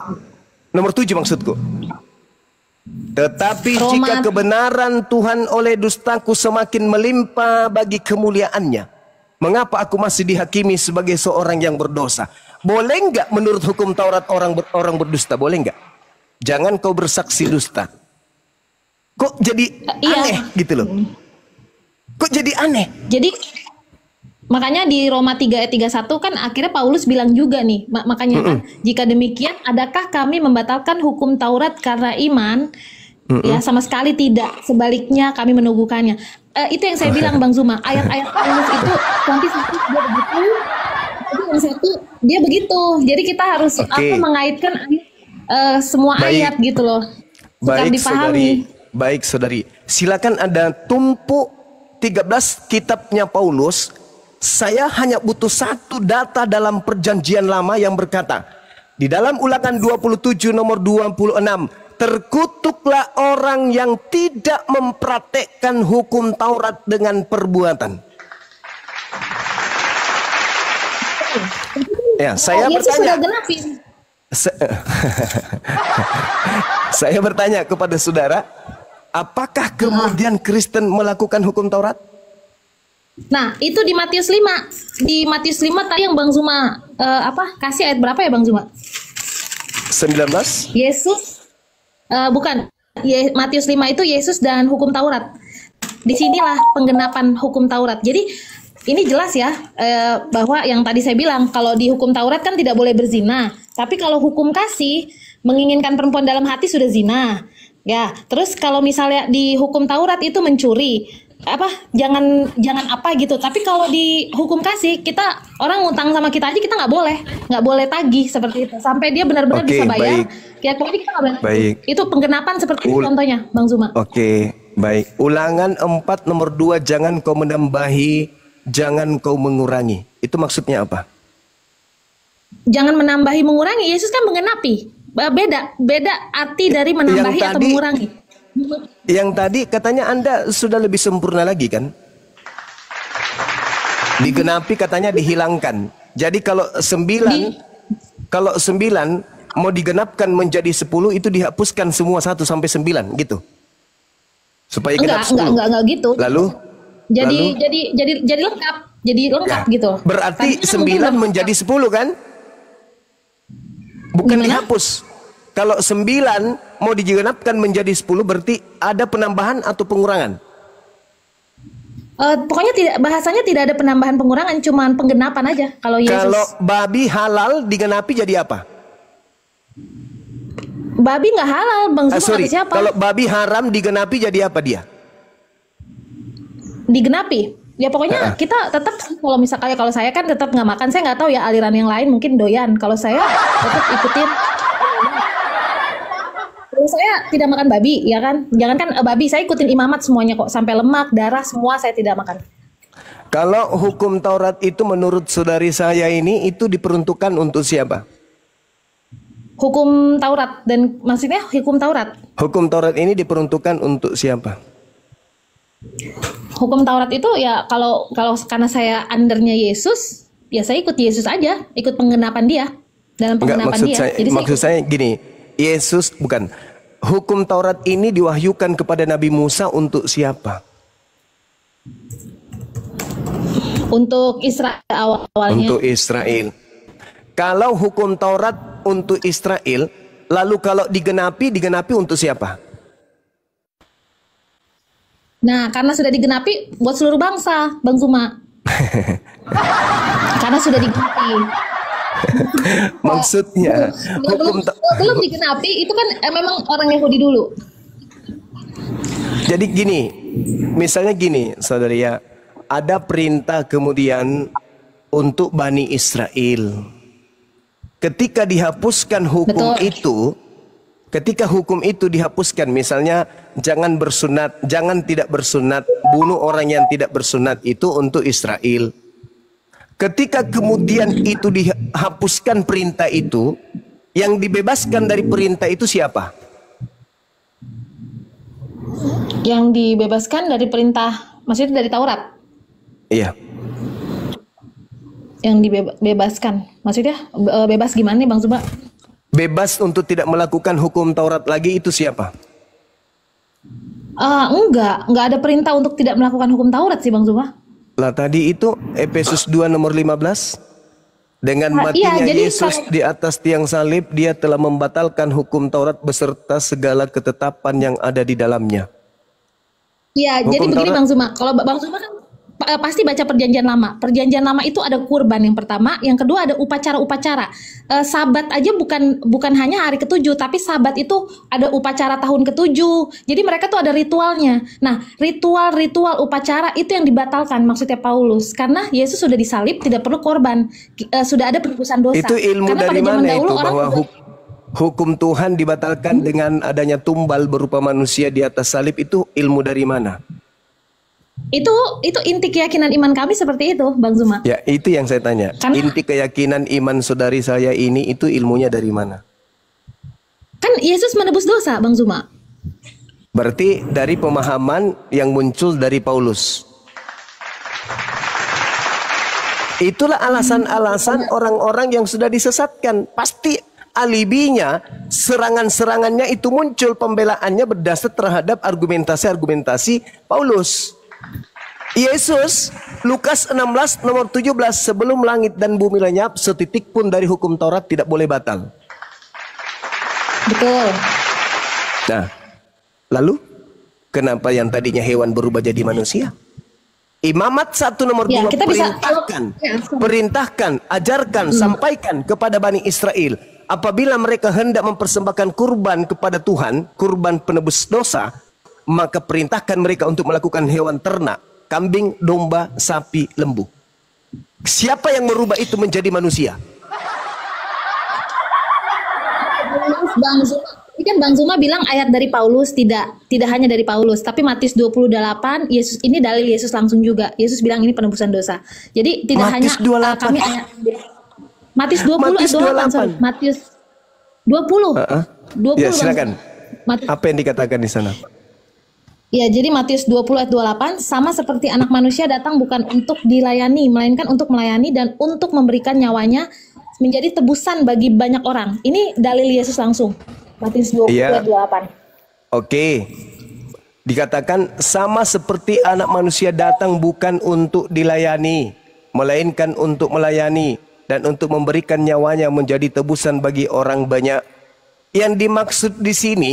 Nomor 7 maksudku. Tetapi jika kebenaran Tuhan oleh dustaku semakin melimpah bagi kemuliaannya, mengapa aku masih dihakimi sebagai seorang yang berdosa? Boleh nggak menurut hukum Taurat orang berdusta? Boleh nggak? Jangan kau bersaksi dusta. Kok jadi aneh gitu loh? Kok jadi aneh? Jadi makanya di Roma 3 ayat 31 kan akhirnya Paulus bilang juga nih, makanya kan, jika demikian adakah kami membatalkan hukum Taurat karena iman? Ya sama sekali tidak, sebaliknya kami meneguhkannya. Itu yang saya bilang Bang Zuma, ayat-ayat Paulus itu nanti satu dia begitu, yang satu dia begitu. Jadi kita harus mengaitkan semua ayat gitu loh. Baik dipahami. Baik saudari, silakan ada tumpuk 13 kitabnya Paulus. Saya hanya butuh satu data dalam perjanjian lama yang berkata, di dalam Ulangan 27 nomor 26, terkutuklah orang yang tidak mempraktekkan hukum Taurat dengan perbuatan. Ya, saya bertanya. Saya bertanya kepada saudara, apakah kemudian Kristen melakukan hukum Taurat? Nah, itu di Matius 5. Di Matius 5 tadi yang Bang Zuma kasih ayat berapa ya Bang Zuma? 19. Yesus bukan. Matius 5 itu Yesus dan hukum Taurat. Disinilah penggenapan hukum Taurat. Jadi ini jelas ya bahwa yang tadi saya bilang, kalau di hukum Taurat kan tidak boleh berzina. Tapi kalau hukum kasih, menginginkan perempuan dalam hati sudah zina. Ya, terus kalau misalnya di hukum Taurat itu mencuri, jangan apa gitu. Tapi kalau di hukum kasih, kita orang ngutang sama kita aja kita nggak boleh tagih seperti itu sampai dia benar-benar bisa bayar. Kita nggak boleh. Itu penggenapan seperti itu contohnya, Bang Zuma. Oke, baik. Ulangan 4 nomor 2, jangan kau menambahi, jangan kau mengurangi. Itu maksudnya apa? Jangan menambahi mengurangi. Yesus kan menggenapi. Beda arti dari menambahi atau mengurangi. Yang tadi katanya Anda sudah lebih sempurna lagi kan? Digenapi katanya dihilangkan. Jadi kalau 9 mau digenapkan menjadi 10, itu dihapuskan semua 1 sampai 9 gitu. Supaya genap 10. Enggak gitu. Lalu jadi lengkap. Jadi lengkap ya, gitu. Berarti 9 menjadi 10 kan? Bukan dihapus. Kalau 9 mau digenapkan menjadi 10, berarti ada penambahan atau pengurangan? Pokoknya bahasanya tidak ada penambahan pengurangan, cuma penggenapan aja. Kalau babi halal digenapi jadi apa? Babi nggak halal, Bang Zuma. Siapa? Kalau babi haram digenapi jadi apa dia? Digenapi? Ya pokoknya kita tetap, kalau saya kan tetap nggak makan. Saya nggak tahu ya aliran yang lain mungkin doyan. Kalau saya tetap ikutin. Kalau saya tidak makan babi, ya kan? Jangankan babi, saya ikutin imamat semuanya kok. Sampai lemak, darah, semua saya tidak makan. Kalau hukum Taurat itu menurut saudari saya ini, itu diperuntukkan untuk siapa? Hukum Taurat, dan maksudnya hukum Taurat? Hukum Taurat ini diperuntukkan untuk siapa? Hukum Taurat itu ya kalau karena saya undernya Yesus, ya saya ikut Yesus aja, ikut penggenapan dia. Dalam penggenapan maksud saya gini, Yesus bukan. Hukum Taurat ini diwahyukan kepada Nabi Musa untuk siapa? Untuk Israel awalnya. Untuk Israel. Kalau hukum Taurat untuk Israel, lalu kalau digenapi untuk siapa? Nah, karena sudah digenapi buat seluruh bangsa, Bang Zuma. Karena sudah digenapi. Maksudnya belum digenapi itu kan memang orang Yahudi dulu. Jadi gini, misalnya gini, saudari ya, ada perintah kemudian untuk Bani Israel. Ketika dihapuskan hukum itu, ketika hukum itu dihapuskan, misalnya jangan bersunat, jangan tidak bersunat, bunuh orang yang tidak bersunat, itu untuk Israel. Ketika kemudian itu dihapuskan perintah itu, yang dibebaskan dari perintah itu siapa? Yang dibebaskan dari perintah, maksudnya dari Taurat? Iya. Yang dibebaskan, maksudnya bebas gimana nih Bang Zuma? Bebas untuk tidak melakukan hukum Taurat lagi itu siapa? Enggak ada perintah untuk tidak melakukan hukum Taurat sih Bang Zuma. Lah tadi itu Efesus 2 nomor 15. Dengan Iya, matinya jadi Yesus di atas tiang salib, dia telah membatalkan hukum Taurat beserta segala ketetapan yang ada di dalamnya. Iya, jadi Hukum begini Taurat. Bang Zuma. Kalau Bang Zuma kan pasti baca Perjanjian Lama. Perjanjian Lama itu ada kurban yang pertama, yang kedua ada upacara-upacara. Sabat aja bukan hanya hari ketujuh, tapi Sabat itu ada upacara tahun ketujuh. Jadi mereka tuh ada ritualnya. Nah, ritual-ritual upacara itu yang dibatalkan maksudnya Paulus, karena Yesus sudah disalib, tidak perlu korban. Sudah ada penebusan dosa. Itu ilmu Karena dari pada zaman mana dahulu itu orang bahwa udah- hukum Tuhan dibatalkan dengan adanya tumbal berupa manusia di atas salib, itu ilmu dari mana? itu inti keyakinan iman kami seperti itu, Bang Zuma. Ya, itu yang saya tanya. Karena- Inti keyakinan iman saudari saya ini itu ilmunya dari mana? Kan Yesus menebus dosa, Bang Zuma. Berarti dari pemahaman yang muncul dari Paulus. Itulah alasan-alasan orang-orang yang sudah disesatkan. Pasti alibinya, serangan-serangannya itu muncul, pembelaannya berdasar terhadap argumentasi-argumentasi Paulus. Yesus, Lukas 16 nomor 17, sebelum langit dan bumi lenyap, setitik pun dari hukum Taurat tidak boleh batal. Betul. Nah, lalu kenapa yang tadinya hewan berubah jadi manusia? Imamat 1 nomor 2, Ya, kita bisa- perintahkan, ajarkan, sampaikan kepada Bani Israel. Apabila mereka hendak mempersembahkan kurban kepada Tuhan, kurban penebus dosa, maka perintahkan mereka untuk melakukan hewan ternak, kambing, domba, sapi, lembu. Siapa yang merubah itu menjadi manusia? Bang Zuma, ini kan Bang Zuma bilang ayat dari Paulus, tidak hanya dari Paulus, tapi Matius 28, Yesus ini dalil Yesus langsung juga. Yesus bilang ini penebusan dosa. Jadi tidak Matius hanya 28. kami ayat Matius 20 Matius ayat 28, 28. sorry. Matius 20. 20 Ya, Bang silakan. Zuma. Matius- Apa yang dikatakan di sana? Ya, jadi Matius 20 ayat 28, sama seperti anak manusia datang bukan untuk dilayani, melainkan untuk melayani dan untuk memberikan nyawanya menjadi tebusan bagi banyak orang. Ini dalil Yesus langsung. Matius 20 Iya. ayat 28. Oke. Dikatakan sama seperti anak manusia datang bukan untuk dilayani, melainkan untuk melayani dan untuk memberikan nyawanya menjadi tebusan bagi orang banyak. Yang dimaksud di sini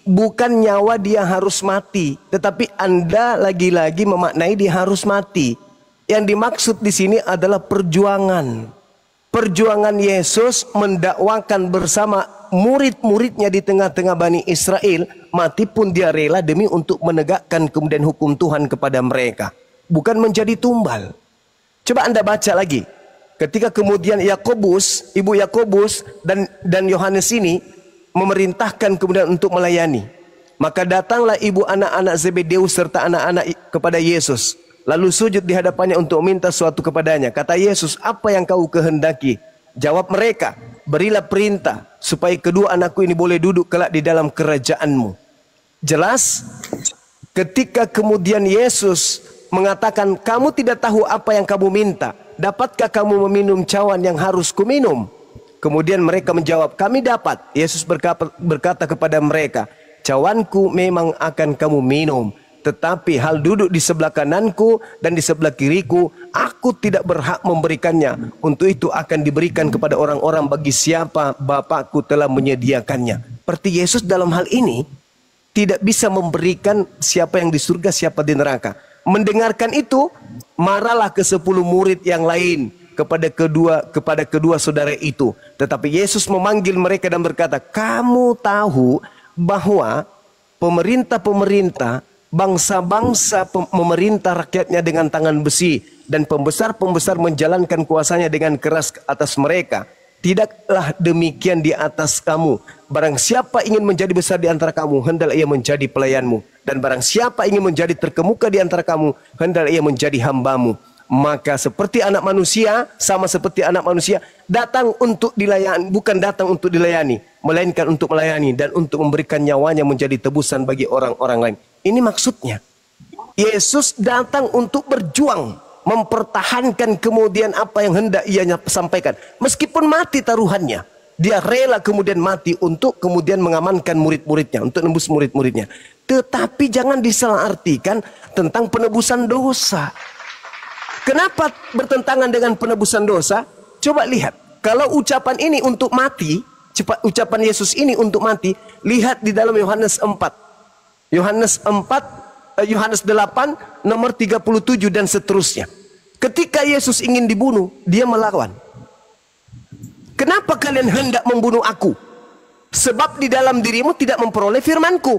bukan nyawa dia harus mati, tetapi Anda lagi-lagi memaknai dia harus mati. Yang dimaksud di sini adalah perjuangan. Perjuangan Yesus mendakwakan bersama murid-muridnya di tengah-tengah Bani Israel, mati pun dia rela demi untuk menegakkan kemudian hukum Tuhan kepada mereka, bukan menjadi tumbal. Coba Anda baca lagi. Ketika kemudian Yakobus, ibu Yakobus dan Yohanes ini memerintahkan kemudian untuk melayani, maka datanglah ibu anak-anak Zebedeus serta anak-anak kepada Yesus, lalu sujud di hadapannya untuk minta sesuatu kepadanya. Kata Yesus, apa yang kau kehendaki? Jawab mereka, berilah perintah supaya kedua anakku ini boleh duduk kelak di dalam kerajaanmu. Jelas, ketika kemudian Yesus mengatakan, kamu tidak tahu apa yang kamu minta, dapatkah kamu meminum cawan yang harus kuminum? Kemudian mereka menjawab, kami dapat. Yesus berkata kepada mereka, cawanku memang akan kamu minum, tetapi hal duduk di sebelah kananku dan di sebelah kiriku, aku tidak berhak memberikannya. Untuk itu akan diberikan kepada orang-orang bagi siapa Bapakku telah menyediakannya. Seperti Yesus dalam hal ini tidak bisa memberikan siapa yang di surga, siapa di neraka. Mendengarkan itu, marahlah ke 10 murid yang lain kepada kedua saudara itu. Tetapi Yesus memanggil mereka dan berkata, kamu tahu bahwa pemerintah-pemerintah, bangsa-bangsa memerintah rakyatnya dengan tangan besi, dan pembesar-pembesar menjalankan kuasanya dengan keras atas mereka. Tidaklah demikian di atas kamu. Barang siapa ingin menjadi besar di antara kamu, hendaklah ia menjadi pelayanmu. Dan barang siapa ingin menjadi terkemuka di antara kamu, hendaklah ia menjadi hambamu. Maka seperti anak manusia, sama seperti anak manusia, datang untuk dilayani, bukan datang untuk dilayani, melainkan untuk melayani dan untuk memberikan nyawanya menjadi tebusan bagi orang-orang lain. Ini maksudnya. Yesus datang untuk berjuang, mempertahankan kemudian apa yang hendak ia sampaikan. Meskipun mati taruhannya, dia rela kemudian mati untuk kemudian mengamankan murid-muridnya, untuk nembus murid-muridnya. Tetapi jangan disalahartikan tentang penebusan dosa. Kenapa bertentangan dengan penebusan dosa? Coba lihat, kalau ucapan ini untuk mati, ucapan Yesus ini untuk mati, lihat di dalam Yohanes 4. Yohanes 8 nomor 37 dan seterusnya. Ketika Yesus ingin dibunuh, dia melawan. Kenapa kalian hendak membunuh aku? Sebab di dalam dirimu tidak memperoleh firmanku.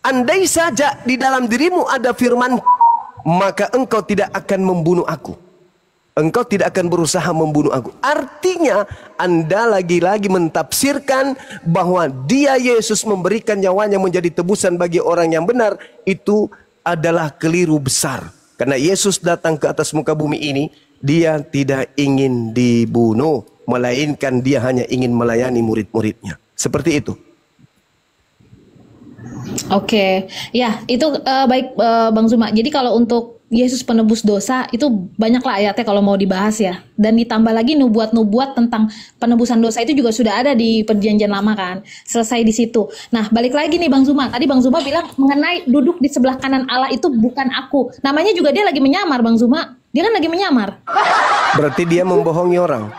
Andai saja di dalam dirimu ada firman, maka engkau tidak akan membunuh aku. Engkau tidak akan berusaha membunuh aku. Artinya Anda lagi-lagi mentafsirkan bahwa dia Yesus memberikan nyawanya menjadi tebusan bagi orang yang benar. Itu adalah keliru besar. Karena Yesus datang ke atas muka bumi ini, dia tidak ingin dibunuh, melainkan dia hanya ingin melayani murid-muridnya. Seperti itu. Oke, ya itu baik Bang Zuma. Jadi kalau untuk Yesus penebus dosa itu banyaklah ayatnya kalau mau dibahas ya. Dan ditambah lagi nubuat-nubuat tentang penebusan dosa itu juga sudah ada di Perjanjian Lama kan. Selesai di situ. Nah balik lagi nih Bang Zuma. Tadi Bang Zuma bilang mengenai duduk di sebelah kanan Allah itu bukan aku. Namanya juga dia lagi menyamar Bang Zuma. Dia kan lagi menyamar. Berarti dia membohongi orang.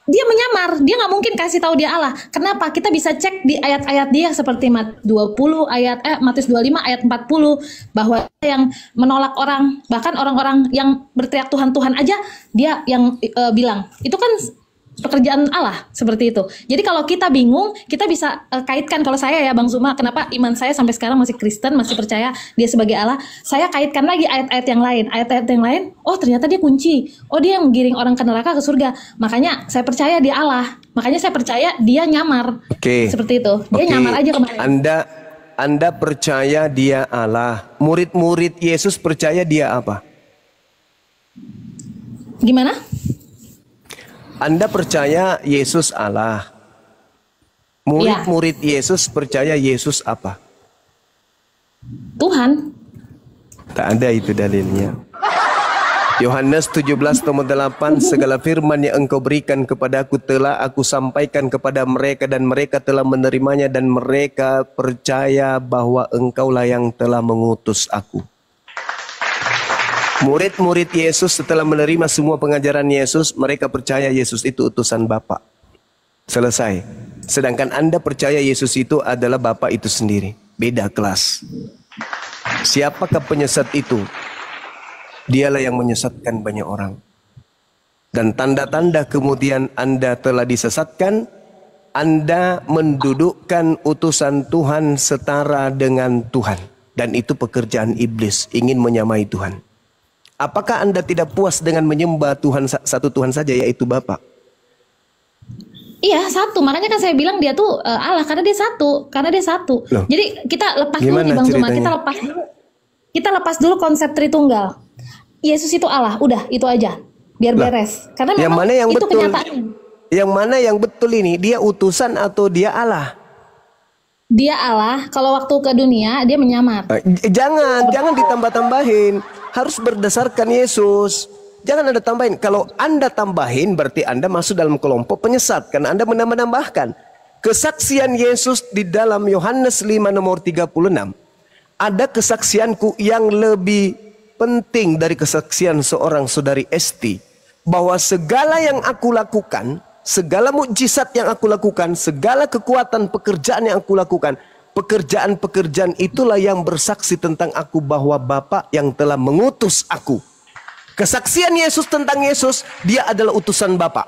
Dia menyamar, dia nggak mungkin kasih tahu dia Allah. Kenapa? Kita bisa cek di ayat-ayat dia seperti Matius 25 ayat 40 bahwa yang menolak orang, bahkan orang-orang yang berteriak Tuhan Tuhan aja dia yang bilang. Itu kan pekerjaan Allah seperti itu. Jadi kalau kita bingung, kita bisa kaitkan. Kalau saya ya Bang Zuma, kenapa iman saya sampai sekarang masih Kristen, masih percaya dia sebagai Allah, saya kaitkan lagi ayat-ayat yang lain. Ayat-ayat yang lain, oh ternyata dia kunci. Oh dia yang giring orang ke neraka ke surga. Makanya saya percaya dia Allah. Makanya saya percaya dia nyamar. Seperti itu. Dia nyamar aja kemarin. Anda percaya dia Allah. Murid-murid Yesus percaya dia apa? Gimana? Anda percaya Yesus Allah. Murid-murid Yesus percaya Yesus apa? Tuhan. Tak ada itu dalilnya. Yohanes 17:8, segala firman yang engkau berikan kepadaku telah aku sampaikan kepada mereka dan mereka telah menerimanya dan mereka percaya bahwa engkaulah yang telah mengutus aku. Murid-murid Yesus setelah menerima semua pengajaran Yesus, mereka percaya Yesus itu utusan Bapa. Selesai. Sedangkan Anda percaya Yesus itu adalah Bapa itu sendiri. Beda kelas. Siapakah penyesat itu? Dialah yang menyesatkan banyak orang. Dan tanda-tanda kemudian Anda telah disesatkan, Anda mendudukkan utusan Tuhan setara dengan Tuhan. Dan itu pekerjaan iblis, ingin menyamai Tuhan. Apakah Anda tidak puas dengan menyembah Tuhan, satu Tuhan saja, yaitu Bapa? Iya, satu. Makanya kan saya bilang dia tuh Allah, karena dia satu. Loh. Jadi kita lepas dulu nih Bang Zuma, kita lepas dulu konsep Tritunggal. Yesus itu Allah, udah itu aja. Biar beres. Karena memang mana yang itu betul? kenyataannya. Yang mana yang betul ini? Dia utusan atau dia Allah? Dia Allah, kalau waktu ke dunia dia menyamar. Jangan ditambah-tambahin. Harus berdasarkan Yesus. Jangan Anda tambahin. Kalau Anda tambahin berarti Anda masuk dalam kelompok penyesat. Karena Anda menambah-nambahkan. Kesaksian Yesus di dalam Yohanes 5 nomor 36. Ada kesaksianku yang lebih penting dari kesaksian seorang saudari Esti. Bahwa segala yang aku lakukan, segala mukjizat yang aku lakukan, segala kekuatan pekerjaan yang aku lakukan, pekerjaan-pekerjaan itulah yang bersaksi tentang aku bahwa Bapa yang telah mengutus aku. Kesaksian Yesus tentang Yesus, dia adalah utusan Bapa.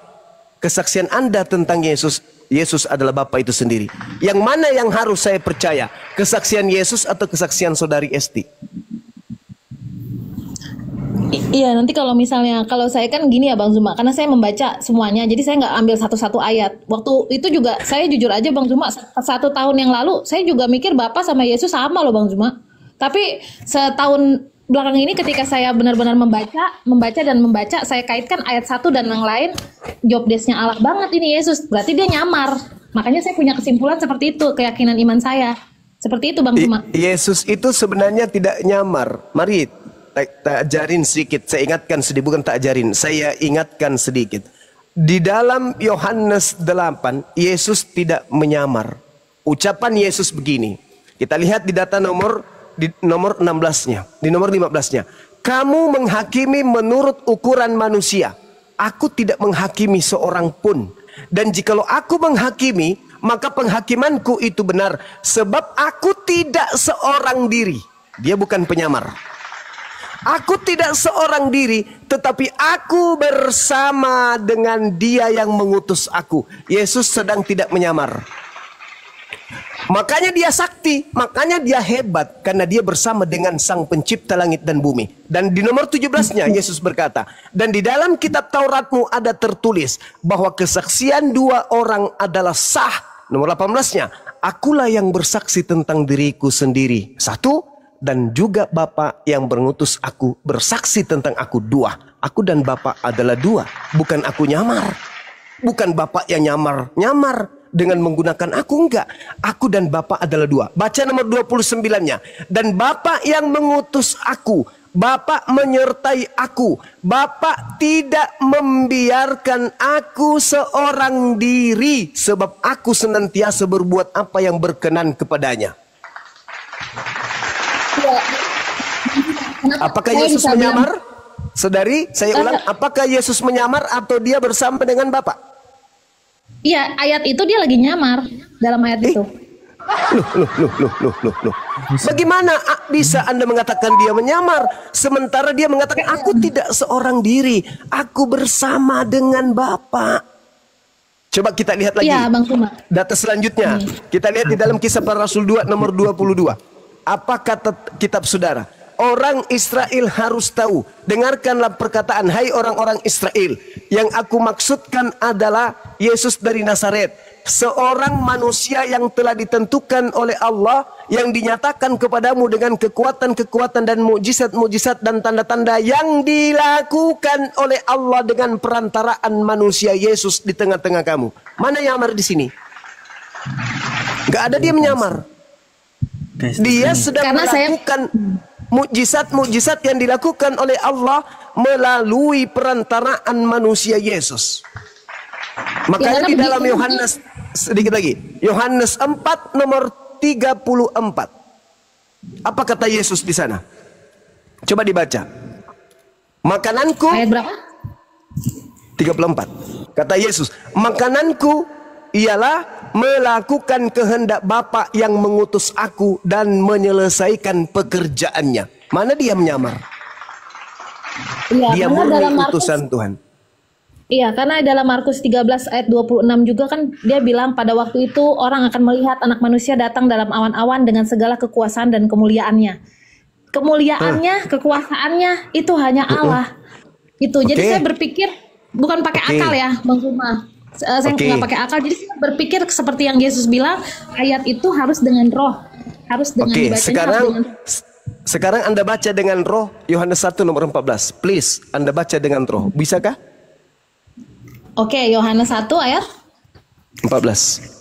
Kesaksian Anda tentang Yesus, Yesus adalah Bapa itu sendiri. Yang mana yang harus saya percaya? Kesaksian Yesus atau kesaksian saudari Esti? Iya, nanti kalau misalnya, kalau saya kan gini ya Bang Zuma, karena saya membaca semuanya, jadi saya nggak ambil satu-satu ayat. Waktu itu juga, saya jujur aja Bang Zuma, 1 tahun yang lalu, saya juga mikir Bapak sama Yesus sama loh Bang Zuma. Tapi setahun belakang ini ketika saya benar-benar membaca, saya kaitkan ayat 1 dan yang lain, job desk-nya Allah banget ini Yesus, berarti dia nyamar. Makanya saya punya kesimpulan seperti itu, keyakinan iman saya. Seperti itu Bang Zuma. Yesus itu sebenarnya tidak nyamar. Mari tak ajarin sedikit, saya ingatkan sedikit, bukan tak ajarin, saya ingatkan sedikit. Di dalam Yohanes 8, Yesus tidak menyamar. Ucapan Yesus begini. Kita lihat di data nomor 16-nya, di nomor 15-nya. Kamu menghakimi menurut ukuran manusia. aku tidak menghakimi seorang pun. Dan jikalau aku menghakimi, maka penghakimanku itu benar. Sebab aku tidak seorang diri. Dia bukan penyamar. Aku tidak seorang diri, tetapi aku bersama dengan Dia yang mengutus aku. Yesus sedang tidak menyamar. Makanya dia sakti, makanya dia hebat, karena dia bersama dengan Sang Pencipta langit dan bumi. Dan di nomor 17-nya Yesus berkata, dan di dalam kitab Tauratmu ada tertulis bahwa kesaksian dua orang adalah sah. Nomor 18-nya, akulah yang bersaksi tentang diriku sendiri. Satu, dan juga Bapa yang mengutus aku bersaksi tentang aku. Dua, aku dan Bapa adalah dua. Bukan aku nyamar. Bukan Bapa yang nyamar dengan menggunakan aku, enggak. Aku dan Bapa adalah dua. Baca nomor 29-nya. Dan Bapa yang mengutus aku, Bapa menyertai aku. Bapa tidak membiarkan aku seorang diri, sebab aku senantiasa berbuat apa yang berkenan kepadanya. Apakah Yesus menyamar? Saudari, saya ulang, apakah Yesus menyamar atau dia bersama dengan Bapa? Iya, ayat itu dia lagi nyamar dalam ayat itu. Loh. Bagaimana bisa Anda mengatakan dia menyamar, sementara dia mengatakan aku tidak seorang diri, aku bersama dengan Bapa. Coba kita lihat lagi. Iya, Bang Tuma. Data selanjutnya, kita lihat di dalam Kisah Para Rasul 2 nomor 22. Apa kata kitab saudara? Orang Israel harus tahu. Dengarkanlah perkataan, hai orang-orang Israel. Yang aku maksudkan adalah Yesus dari Nazaret. Seorang manusia yang telah ditentukan oleh Allah, yang dinyatakan kepadamu dengan kekuatan-kekuatan dan mukjizat-mukjizat dan tanda-tanda yang dilakukan oleh Allah dengan perantaraan manusia Yesus di tengah-tengah kamu. Mana nyamar di sini? Gak ada dia menyamar. Dia sedang melakukan mukjizat-mukjizat yang dilakukan oleh Allah melalui perantaraan manusia Yesus. Makanya di dalam Yohanes, sedikit lagi, Yohanes 4 nomor 34. Apa kata Yesus di sana? Coba dibaca. Makananku, Ayat berapa? 34. Kata Yesus, makananku ialah melakukan kehendak Bapa yang mengutus aku dan menyelesaikan pekerjaannya. Mana dia menyamar? Iya, Dia karena murni dalam Markus, utusan Tuhan. iya, karena dalam Markus 13 ayat 26 juga kan dia bilang pada waktu itu orang akan melihat anak manusia datang dalam awan-awan dengan segala kekuasaan dan kemuliaannya. Kemuliaannya, kekuasaannya itu hanya Allah. Itu. Jadi saya berpikir bukan pakai akal ya, Bang Tuma. Saya nggak pakai akal, jadi saya berpikir seperti yang Yesus bilang, ayat itu harus dengan roh, harus dengan dibacanya. Sekarang Anda baca dengan roh Yohanes 1 nomor 14. Please, Anda baca dengan roh. Bisakah? Oke, Yohanes 1 ayat 14.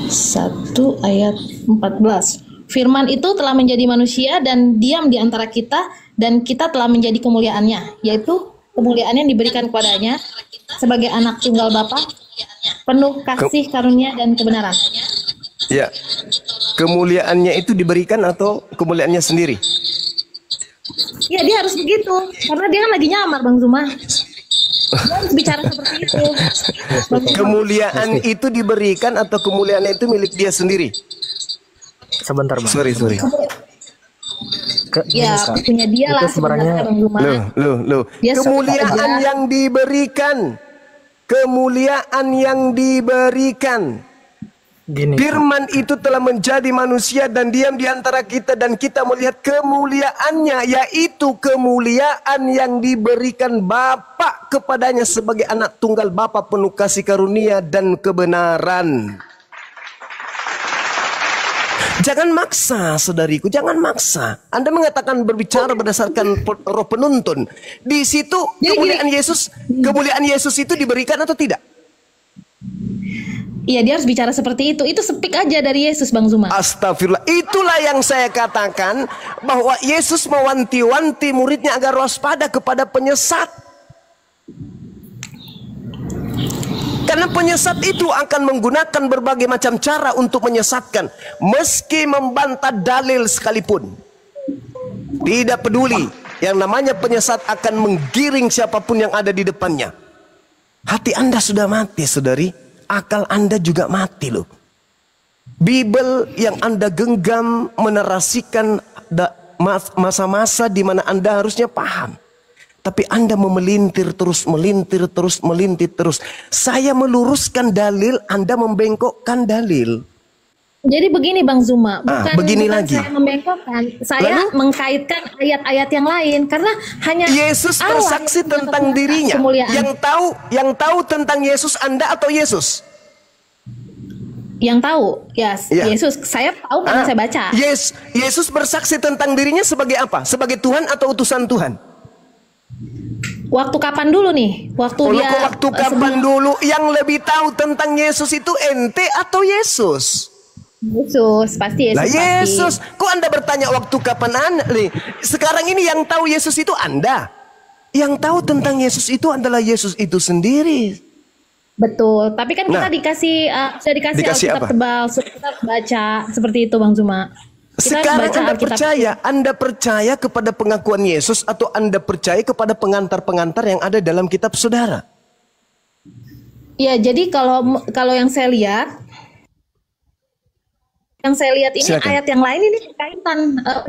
1 ayat 14. Firman itu telah menjadi manusia dan diam di antara kita, dan kita telah menjadi kemuliaannya, yaitu kemuliaan yang diberikan kepadanya sebagai anak tunggal Bapa, penuh kasih karunia dan kebenaran. Ya, kemuliaannya itu diberikan atau kemuliaannya sendiri? Ya, dia harus begitu, karena dia kan lagi nyamar, Bang Zuma. Dia harus bicara seperti itu. Kemuliaan itu diberikan atau kemuliaannya itu milik dia sendiri? Sebentar, Bang. Sorry. Ya, punya dia lah sebenarnya, Bang Zuma. Loh. Kemuliaan yang diberikan. Kemuliaan yang diberikan. Gini, Firman itu telah menjadi manusia dan diam di antara kita, dan kita melihat kemuliaannya, yaitu kemuliaan yang diberikan Bapa kepadanya sebagai anak tunggal Bapa, penuh kasih karunia dan kebenaran. Jangan maksa, saudariku, jangan maksa. Anda mengatakan berbicara berdasarkan roh penuntun. Di situ kemuliaan Yesus itu diberikan atau tidak? Iya, dia harus bicara seperti itu. Itu sepik aja dari Yesus, Bang Zuma. Astagfirullah. Itulah yang saya katakan, bahwa Yesus mewanti-wanti muridnya agar waspada kepada penyesat. Karena penyesat itu akan menggunakan berbagai macam cara untuk menyesatkan, meski membantah dalil sekalipun. Tidak peduli. Yang namanya penyesat akan menggiring siapapun yang ada di depannya. Hati Anda sudah mati, saudari. Akal Anda juga mati loh. Bible yang Anda genggam menarasikan masa-masa di mana Anda harusnya paham. Tapi Anda memelintir terus, melintir terus, melintir terus. Saya meluruskan dalil, Anda membengkokkan dalil. Jadi begini Bang Zuma, bukan lagi. Saya membengkokkan, saya mengkaitkan ayat-ayat yang lain karena hanya Yesus bersaksi tentang dirinya. Kemuliaan. Yang tahu tentang Yesus Anda atau Yesus? Yang tahu, yes, Ya. Yesus. Saya tahu karena saya baca. Yesus bersaksi tentang dirinya sebagai apa? Sebagai Tuhan atau utusan Tuhan? Waktu kapan dulu nih? Waktu kapan dulu? Yang lebih tahu tentang Yesus itu ente atau Yesus? Yesus, pasti Yesus. Lah Yesus, kok Anda bertanya waktu kapan Anda? Sekarang ini yang tahu Yesus itu Anda. Yang tahu tentang Yesus itu adalah Yesus itu sendiri. Betul, tapi kan kita dikasih Alkitab apa? tebal, suruh kita baca seperti itu Bang Zuma. Kita Sekarang baca Anda percaya kepada pengakuan Yesus atau Anda percaya kepada pengantar-pengantar yang ada dalam kitab saudara? Iya, jadi kalau yang saya lihat ini Silakan. ayat yang lain ini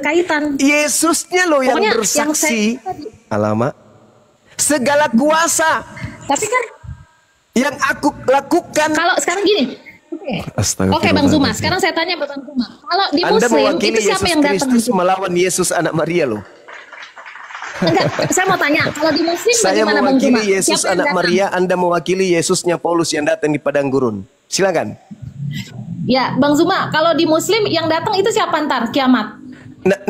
kaitan. Yesusnya loh yang Pokoknya bersaksi. Alamak. Segala kuasa Tapi kan yang aku lakukan. kalau sekarang gini. Oke Bang Zuma, sekarang saya tanya Bang Zuma. Kalau di Anda Muslim mewakili itu siapa Yesus yang datang? Kristus melawan Yesus anak Maria loh. Enggak, saya mau tanya, kalau di Muslim Saya bagaimana Bang Zuma? mewakili Yesus Siapa yang anak datang? Maria, Anda mewakili Yesusnya Paulus yang datang di padang gurun. Silakan. Ya, Bang Zuma, kalau di Muslim yang datang itu siapa ntar kiamat?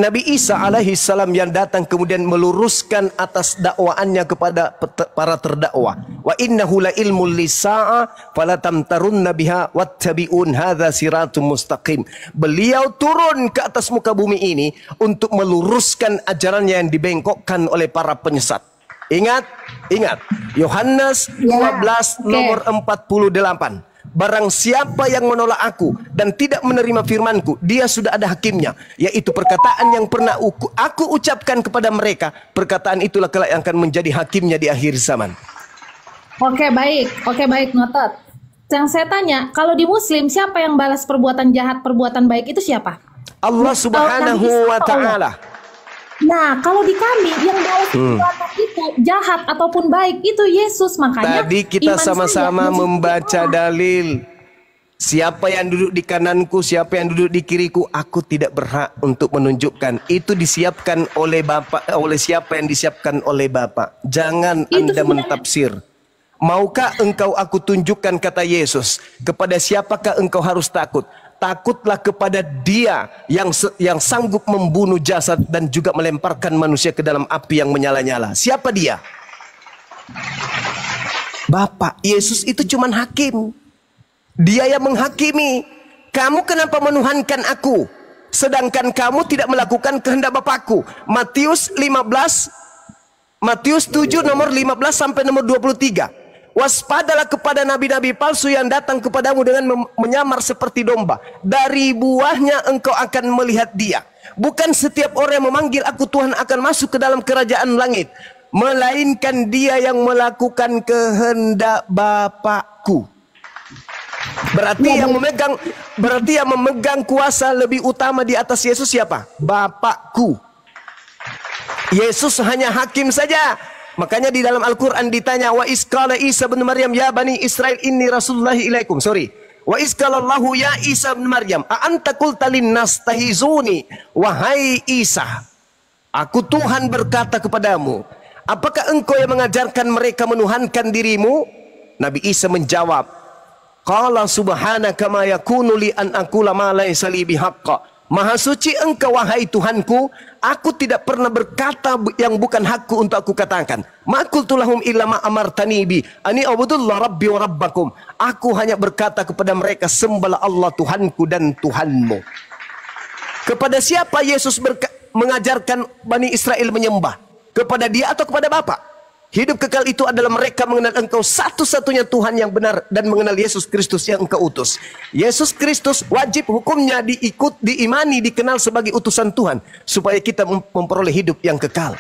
Nabi Isa alaihi salam yang datang kemudian meluruskan atas dakwaannya kepada para terdakwa. Wa innahu la ilmul lisa'a fala tamtarunna biha wattabi'un hadza siratum mustaqim. Beliau turun ke atas muka bumi ini untuk meluruskan ajarannya yang dibengkokkan oleh para penyesat. Ingat. Yohanes 12 nomor 48. Barang siapa yang menolak aku dan tidak menerima firmanku, dia sudah ada hakimnya, yaitu perkataan yang pernah aku ucapkan kepada mereka. Perkataan itulah kelak yang akan menjadi hakimnya di akhir zaman. Oke baik, noted. Yang saya tanya, kalau di Muslim siapa yang balas perbuatan jahat, perbuatan baik itu siapa? Allah Subhanahu wa Ta'ala. Nah, kalau di kami yang balas perbuatan itu jahat ataupun baik itu Yesus, makanya Tadi kita iman sama-sama saya membaca dalil. Siapa yang duduk di kananku, siapa yang duduk di kiriku, aku tidak berhak untuk menunjukkan. Itu disiapkan oleh Bapa, oleh siapa yang disiapkan oleh Bapa. Jangan Anda mentafsir. Maukah engkau aku tunjukkan, kata Yesus, kepada siapakah engkau harus takut? Takutlah kepada Dia yang sanggup membunuh jasad dan juga melemparkan manusia ke dalam api yang menyala-nyala. Siapa Dia? Bapa. Yesus itu cuman hakim. Dia yang menghakimi. Kamu kenapa menuhankan aku, sedangkan kamu tidak melakukan kehendak Bapakku? Matius 7 nomor 15 sampai nomor 23. Waspadalah kepada nabi-nabi palsu yang datang kepadamu dengan menyamar seperti domba. Dari buahnya engkau akan melihat dia. Bukan setiap orang yang memanggil aku Tuhan akan masuk ke dalam kerajaan langit, melainkan dia yang melakukan kehendak Bapakku. Berarti yang memegang kuasa lebih utama di atas Yesus siapa? Bapakku. Yesus hanya hakim saja. Makanya di dalam Al-Quran ditanya, wa isqala Isa bin Maryam ya bani Israel inni rasulullahi ilaikum. Wa isqalallahu ya Isa bin Maryam a anta qulta linnas tahizuni. Wahai Isa, aku Tuhan berkata kepadamu, apakah engkau yang mengajarkan mereka menuhankan dirimu? Nabi Isa menjawab, qala subhanaka ma yakunu li an aqula ma laysa li bihaqqa. Maha suci engkau wahai Tuhanku, aku tidak pernah berkata yang bukan hakku untuk aku katakan. Ma qultu lahum illa ma amartani bi ani ubudullah rabbi wa rabbakum. Aku hanya berkata kepada mereka, sembahlah Allah Tuhanku dan Tuhanmu. Kepada siapa Yesus mengajarkan Bani Israel menyembah? Kepada Dia atau kepada Bapa? Hidup kekal itu adalah mereka mengenal engkau satu-satunya Tuhan yang benar dan mengenal Yesus Kristus yang engkau utus. Yesus Kristus wajib hukumnya diimani, dikenal sebagai utusan Tuhan supaya kita memperoleh hidup yang kekal.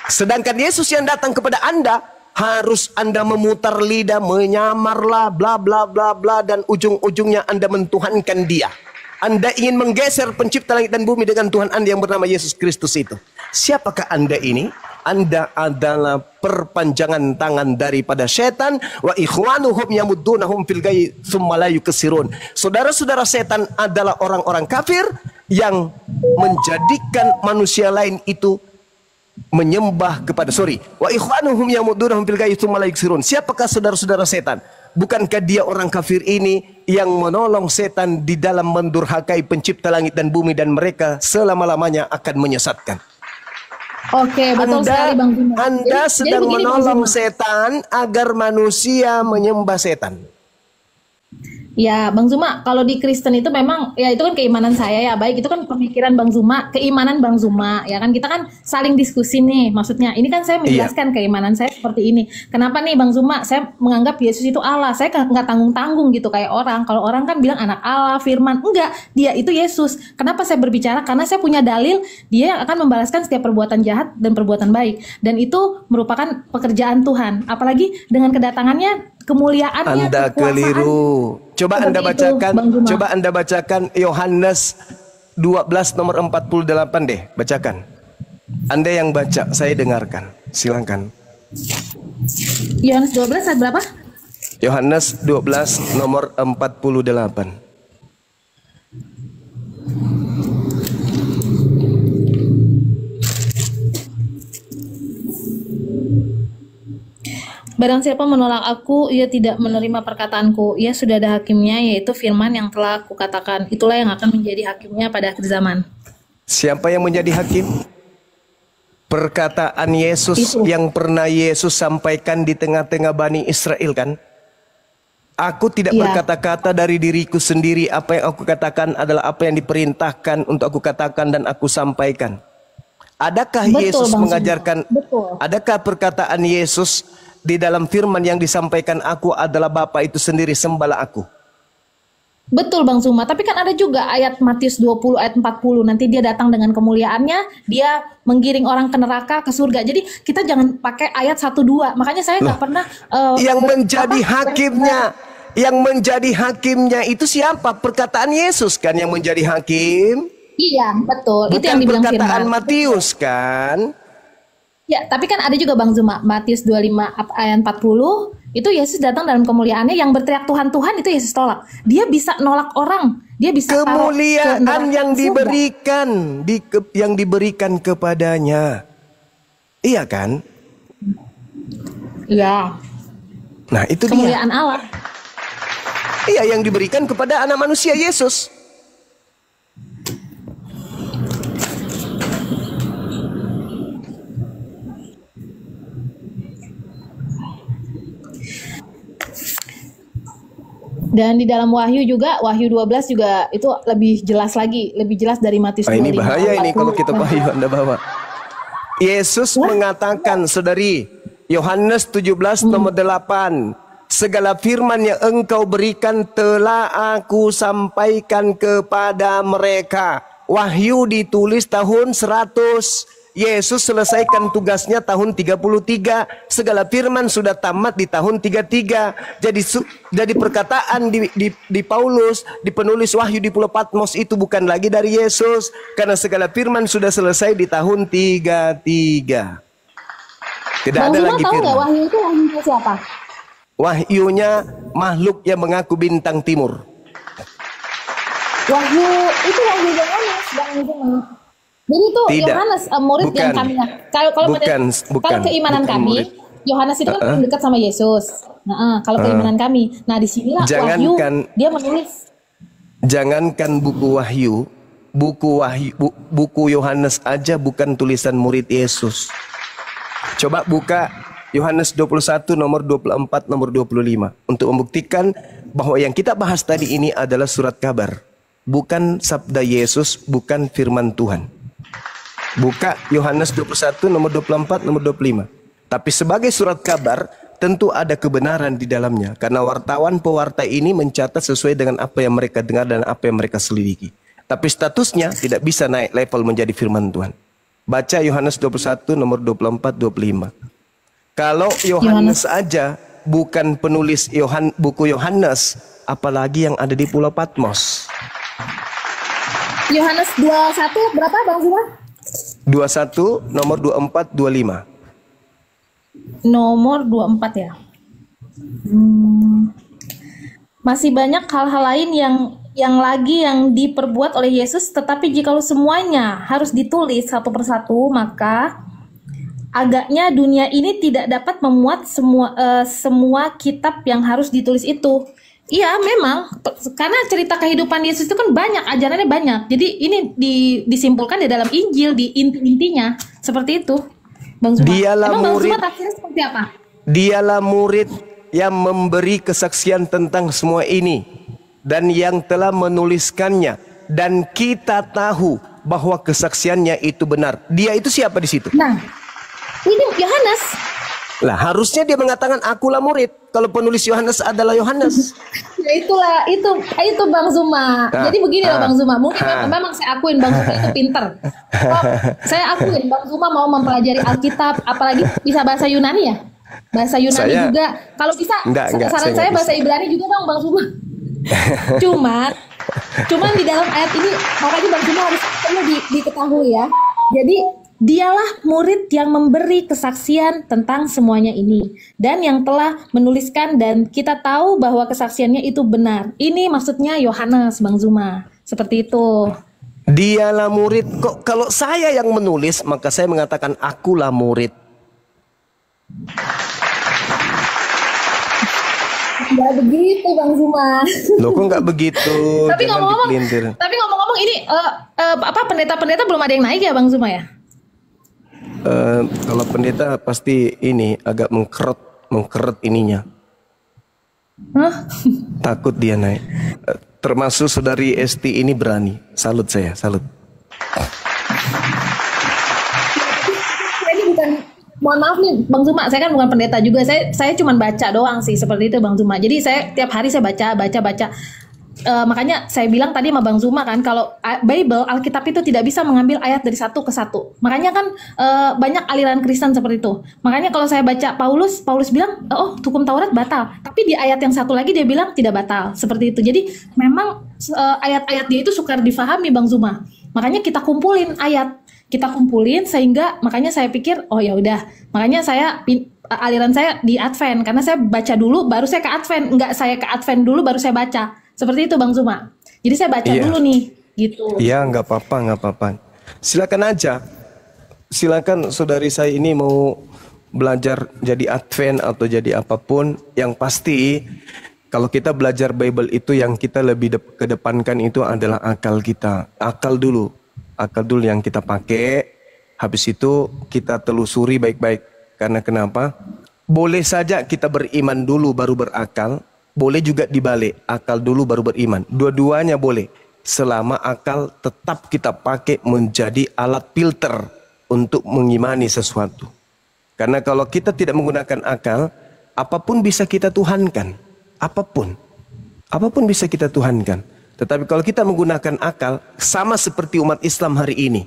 Sedangkan Yesus yang datang kepada Anda, harus Anda memutar lidah, menyamarlah, bla bla bla bla, dan ujung-ujungnya Anda mentuhankan dia. Anda ingin menggeser pencipta langit dan bumi dengan Tuhan Anda yang bernama Yesus Kristus itu. Siapakah Anda ini? Anda adalah perpanjangan tangan daripada setan. Wa ikhwanuhum yamuddunahum fil ghayyi tsumma la yukasirun. Saudara-saudara setan adalah orang-orang kafir yang menjadikan manusia lain itu menyembah kepada wa ikhwanuhum yamuddunahum fil ghayyi tsumma la yukasirun. Siapakah saudara-saudara setan? Bukankah dia orang kafir ini yang menolong setan di dalam mendurhakai pencipta langit dan bumi, dan mereka selama-lamanya akan menyesatkan. Oke, betul sekali Bang Zuma. Anda sedang begini, menolong setan agar manusia menyembah setan. Ya, Bang Zuma, kalau di Kristen itu memang, ya itu kan keimanan saya ya, baik itu kan pemikiran Bang Zuma, keimanan Bang Zuma, ya kan kita kan saling diskusi nih, maksudnya ini kan saya menjelaskan keimanan saya seperti ini. Kenapa nih Bang Zuma, saya menganggap Yesus itu Allah, saya nggak tanggung-tanggung gitu kayak orang. Kalau orang kan bilang anak Allah, firman, enggak, dia itu Yesus. Kenapa saya berbicara? Karena saya punya dalil, dia yang akan membalaskan setiap perbuatan jahat dan perbuatan baik. Dan itu merupakan pekerjaan Tuhan, apalagi dengan kedatangannya, kemuliaannya, Anda keliru. Coba Anda bacakan, coba Anda bacakan Yohanes 12 nomor 48 deh, bacakan. Anda yang baca, saya dengarkan. Silakan. Yohanes 12 ayat berapa? Yohanes 12 nomor 48. Barang siapa menolak aku, ia tidak menerima perkataanku. Ia sudah ada hakimnya, yaitu firman yang telah kukatakan. Itulah yang akan menjadi hakimnya pada akhir zaman. Siapa yang menjadi hakim? Perkataan Yesus yang pernah Yesus sampaikan di tengah-tengah Bani Israel kan? Aku tidak berkata-kata dari diriku sendiri. Apa yang aku katakan adalah apa yang diperintahkan untuk aku katakan dan aku sampaikan. Adakah Yesus mengajarkan? Adakah perkataan Yesus di dalam firman yang disampaikan aku adalah Bapa itu sendiri, sembahlah aku? Betul Bang Zuma, tapi kan ada juga ayat Matius 20 ayat 40, nanti dia datang dengan kemuliaannya, dia menggiring orang ke neraka, ke surga. Jadi kita jangan pakai ayat 1-2, makanya saya nggak pernah yang menjadi hakimnya, yang menjadi hakimnya itu siapa? Perkataan Yesus kan yang menjadi hakim. Iya betul, bukan itu yang dibilang perkataan firman Matius kan. Ya, tapi kan ada juga Bang Zuma, Matius 25 ayat 40, itu Yesus datang dalam kemuliaannya, yang berteriak Tuhan, Tuhan itu Yesus tolak. Dia bisa nolak orang, dia bisa kemuliaan yang diberikan, yang diberikan kepadanya. Iya kan? Iya. Nah, itu kemuliaan dia. Allah. Iya, yang diberikan kepada anak manusia Yesus. Dan di dalam Wahyu juga, Wahyu 12 juga itu lebih jelas lagi, lebih jelas dari Matius 25. Ini bahaya ini kalau kita Wahyu Anda bawa. Yesus mengatakan, saudari, Yohanes 17 nomor 8, segala firman yang engkau berikan telah aku sampaikan kepada mereka. Wahyu ditulis tahun 100. Yesus selesaikan tugasnya tahun 33. Segala firman sudah tamat di tahun 33. Jadi perkataan di Paulus, di penulis Wahyu di Pulau Patmos itu bukan lagi dari Yesus, karena segala firman sudah selesai di tahun 33. Tidak Bang ada Zuma lagi tahu firman. nggak Wahyu itu wahyunya siapa? Wahyunya makhluk yang mengaku bintang timur. Wahyu itu Wahyu Yohanes, Bang Zuma. Jadi itu Yohanes murid yang kami, kalau keimanan kami, Yohanes itu kan paling dekat sama Yesus. Nah, kalau keimanan kami, nah di sinilah Wahyu dia menulis. Jangankan buku Wahyu, buku Yohanes aja bukan tulisan murid Yesus. Coba buka Yohanes 21 nomor 24 nomor 25 untuk membuktikan bahwa yang kita bahas tadi ini adalah surat kabar, bukan sabda Yesus, bukan firman Tuhan. Buka Yohanes 21 nomor 24 nomor 25. Tapi sebagai surat kabar tentu ada kebenaran di dalamnya, karena wartawan pewarta ini mencatat sesuai dengan apa yang mereka dengar dan apa yang mereka selidiki. Tapi statusnya tidak bisa naik level menjadi firman Tuhan. Baca Yohanes 21 nomor 24-25. Kalau Yohanes aja bukan penulis buku Yohanes, apalagi yang ada di Pulau Patmos. Yohanes 21 berapa Bang Zuma? 21 nomor 24-25. Nomor 24 ya. Masih banyak hal-hal lain yang diperbuat oleh Yesus, tetapi jikalau semuanya harus ditulis satu persatu, maka agaknya dunia ini tidak dapat memuat semua kitab yang harus ditulis itu. Iya, memang karena cerita kehidupan Yesus itu kan banyak, ajarannya banyak. Jadi ini disimpulkan di dalam Injil, di intinya seperti itu. Bang Zuma. Emang Bang Zuma tafsirnya seperti apa? Dialah murid yang memberi kesaksian tentang semua ini dan yang telah menuliskannya, dan kita tahu bahwa kesaksiannya itu benar. Dia itu siapa di situ? Nah, ini Yohanes. Lah, harusnya dia mengatakan akulah murid. Kalau penulis Yohanes adalah Yohanes. Ya itu Bang Zuma. Jadi begini loh Bang Zuma. Mungkin memang saya akuin Bang Zuma itu pinter. Saya akuin Bang Zuma mau mempelajari Alkitab, apalagi bisa bahasa Yunani ya. Bahasa Yunani juga. Kalau bisa, saran saya bahasa Ibrani juga dong Bang Zuma. Cuman di dalam ayat ini makanya Bang Zuma harus perlu diketahui ya. Jadi dialah murid yang memberi kesaksian tentang semuanya ini dan yang telah menuliskan, dan kita tahu bahwa kesaksiannya itu benar. Ini maksudnya Yohanes, Bang Zuma. Seperti itu. Dialah murid. Kok kalau saya yang menulis, maka saya mengatakan akulah murid. Nggak begitu Bang Zuma. Loh, kok nggak begitu? Tapi ngomong-ngomong ini pendeta-pendeta belum ada yang naik ya Bang Zuma ya? Kalau pendeta pasti ini agak mengkeret ininya. Takut dia naik. Termasuk saudari Esti ini berani. Salut saya, salut. Mohon maaf nih Bang Zuma, saya kan bukan pendeta juga, saya cuma baca doang sih seperti itu Bang Zuma. Jadi saya tiap hari saya baca. Makanya saya bilang tadi sama Bang Zuma kan, kalau Bible, Alkitab itu tidak bisa mengambil ayat dari satu ke satu. Makanya kan banyak aliran Kristen seperti itu. Makanya kalau saya baca Paulus bilang, oh hukum Taurat batal. Tapi di ayat yang satu lagi dia bilang tidak batal. Seperti itu. Jadi memang ayat-ayat dia itu sukar difahami Bang Zuma. Makanya kita kumpulin ayat. Kita kumpulin sehingga makanya saya pikir oh ya udah, makanya aliran saya di Advent karena saya baca dulu baru saya ke Advent, enggak saya ke Advent dulu baru saya baca, seperti itu Bang Zuma. Jadi saya baca dulu nih gitu. Iya, nggak apa-apa. Silakan aja, silakan saudari saya ini mau belajar jadi Advent atau jadi apapun, yang pasti kalau kita belajar Bible itu yang kita lebih kedepankan itu adalah akal kita, akal dulu yang kita pakai. Habis itu kita telusuri baik-baik. Karena kenapa? Boleh saja kita beriman dulu baru berakal. Boleh juga dibalik, akal dulu baru beriman. Dua-duanya boleh. Selama akal tetap kita pakai menjadi alat filter untuk mengimani sesuatu. Karena kalau kita tidak menggunakan akal, apapun bisa kita tuhankan. Apapun bisa kita tuhankan. Tetapi kalau kita menggunakan akal, sama seperti umat Islam hari ini,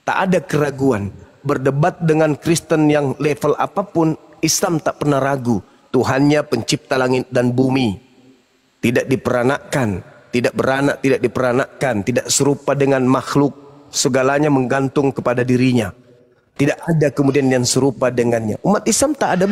tak ada keraguan. Berdebat dengan Kristen yang level apapun, Islam tak pernah ragu. Tuhannya pencipta langit dan bumi. Tidak diperanakkan, tidak beranak, tidak diperanakkan, tidak serupa dengan makhluk. Segalanya menggantung kepada dirinya. Tidak ada kemudian yang serupa dengannya. Umat Islam tak ada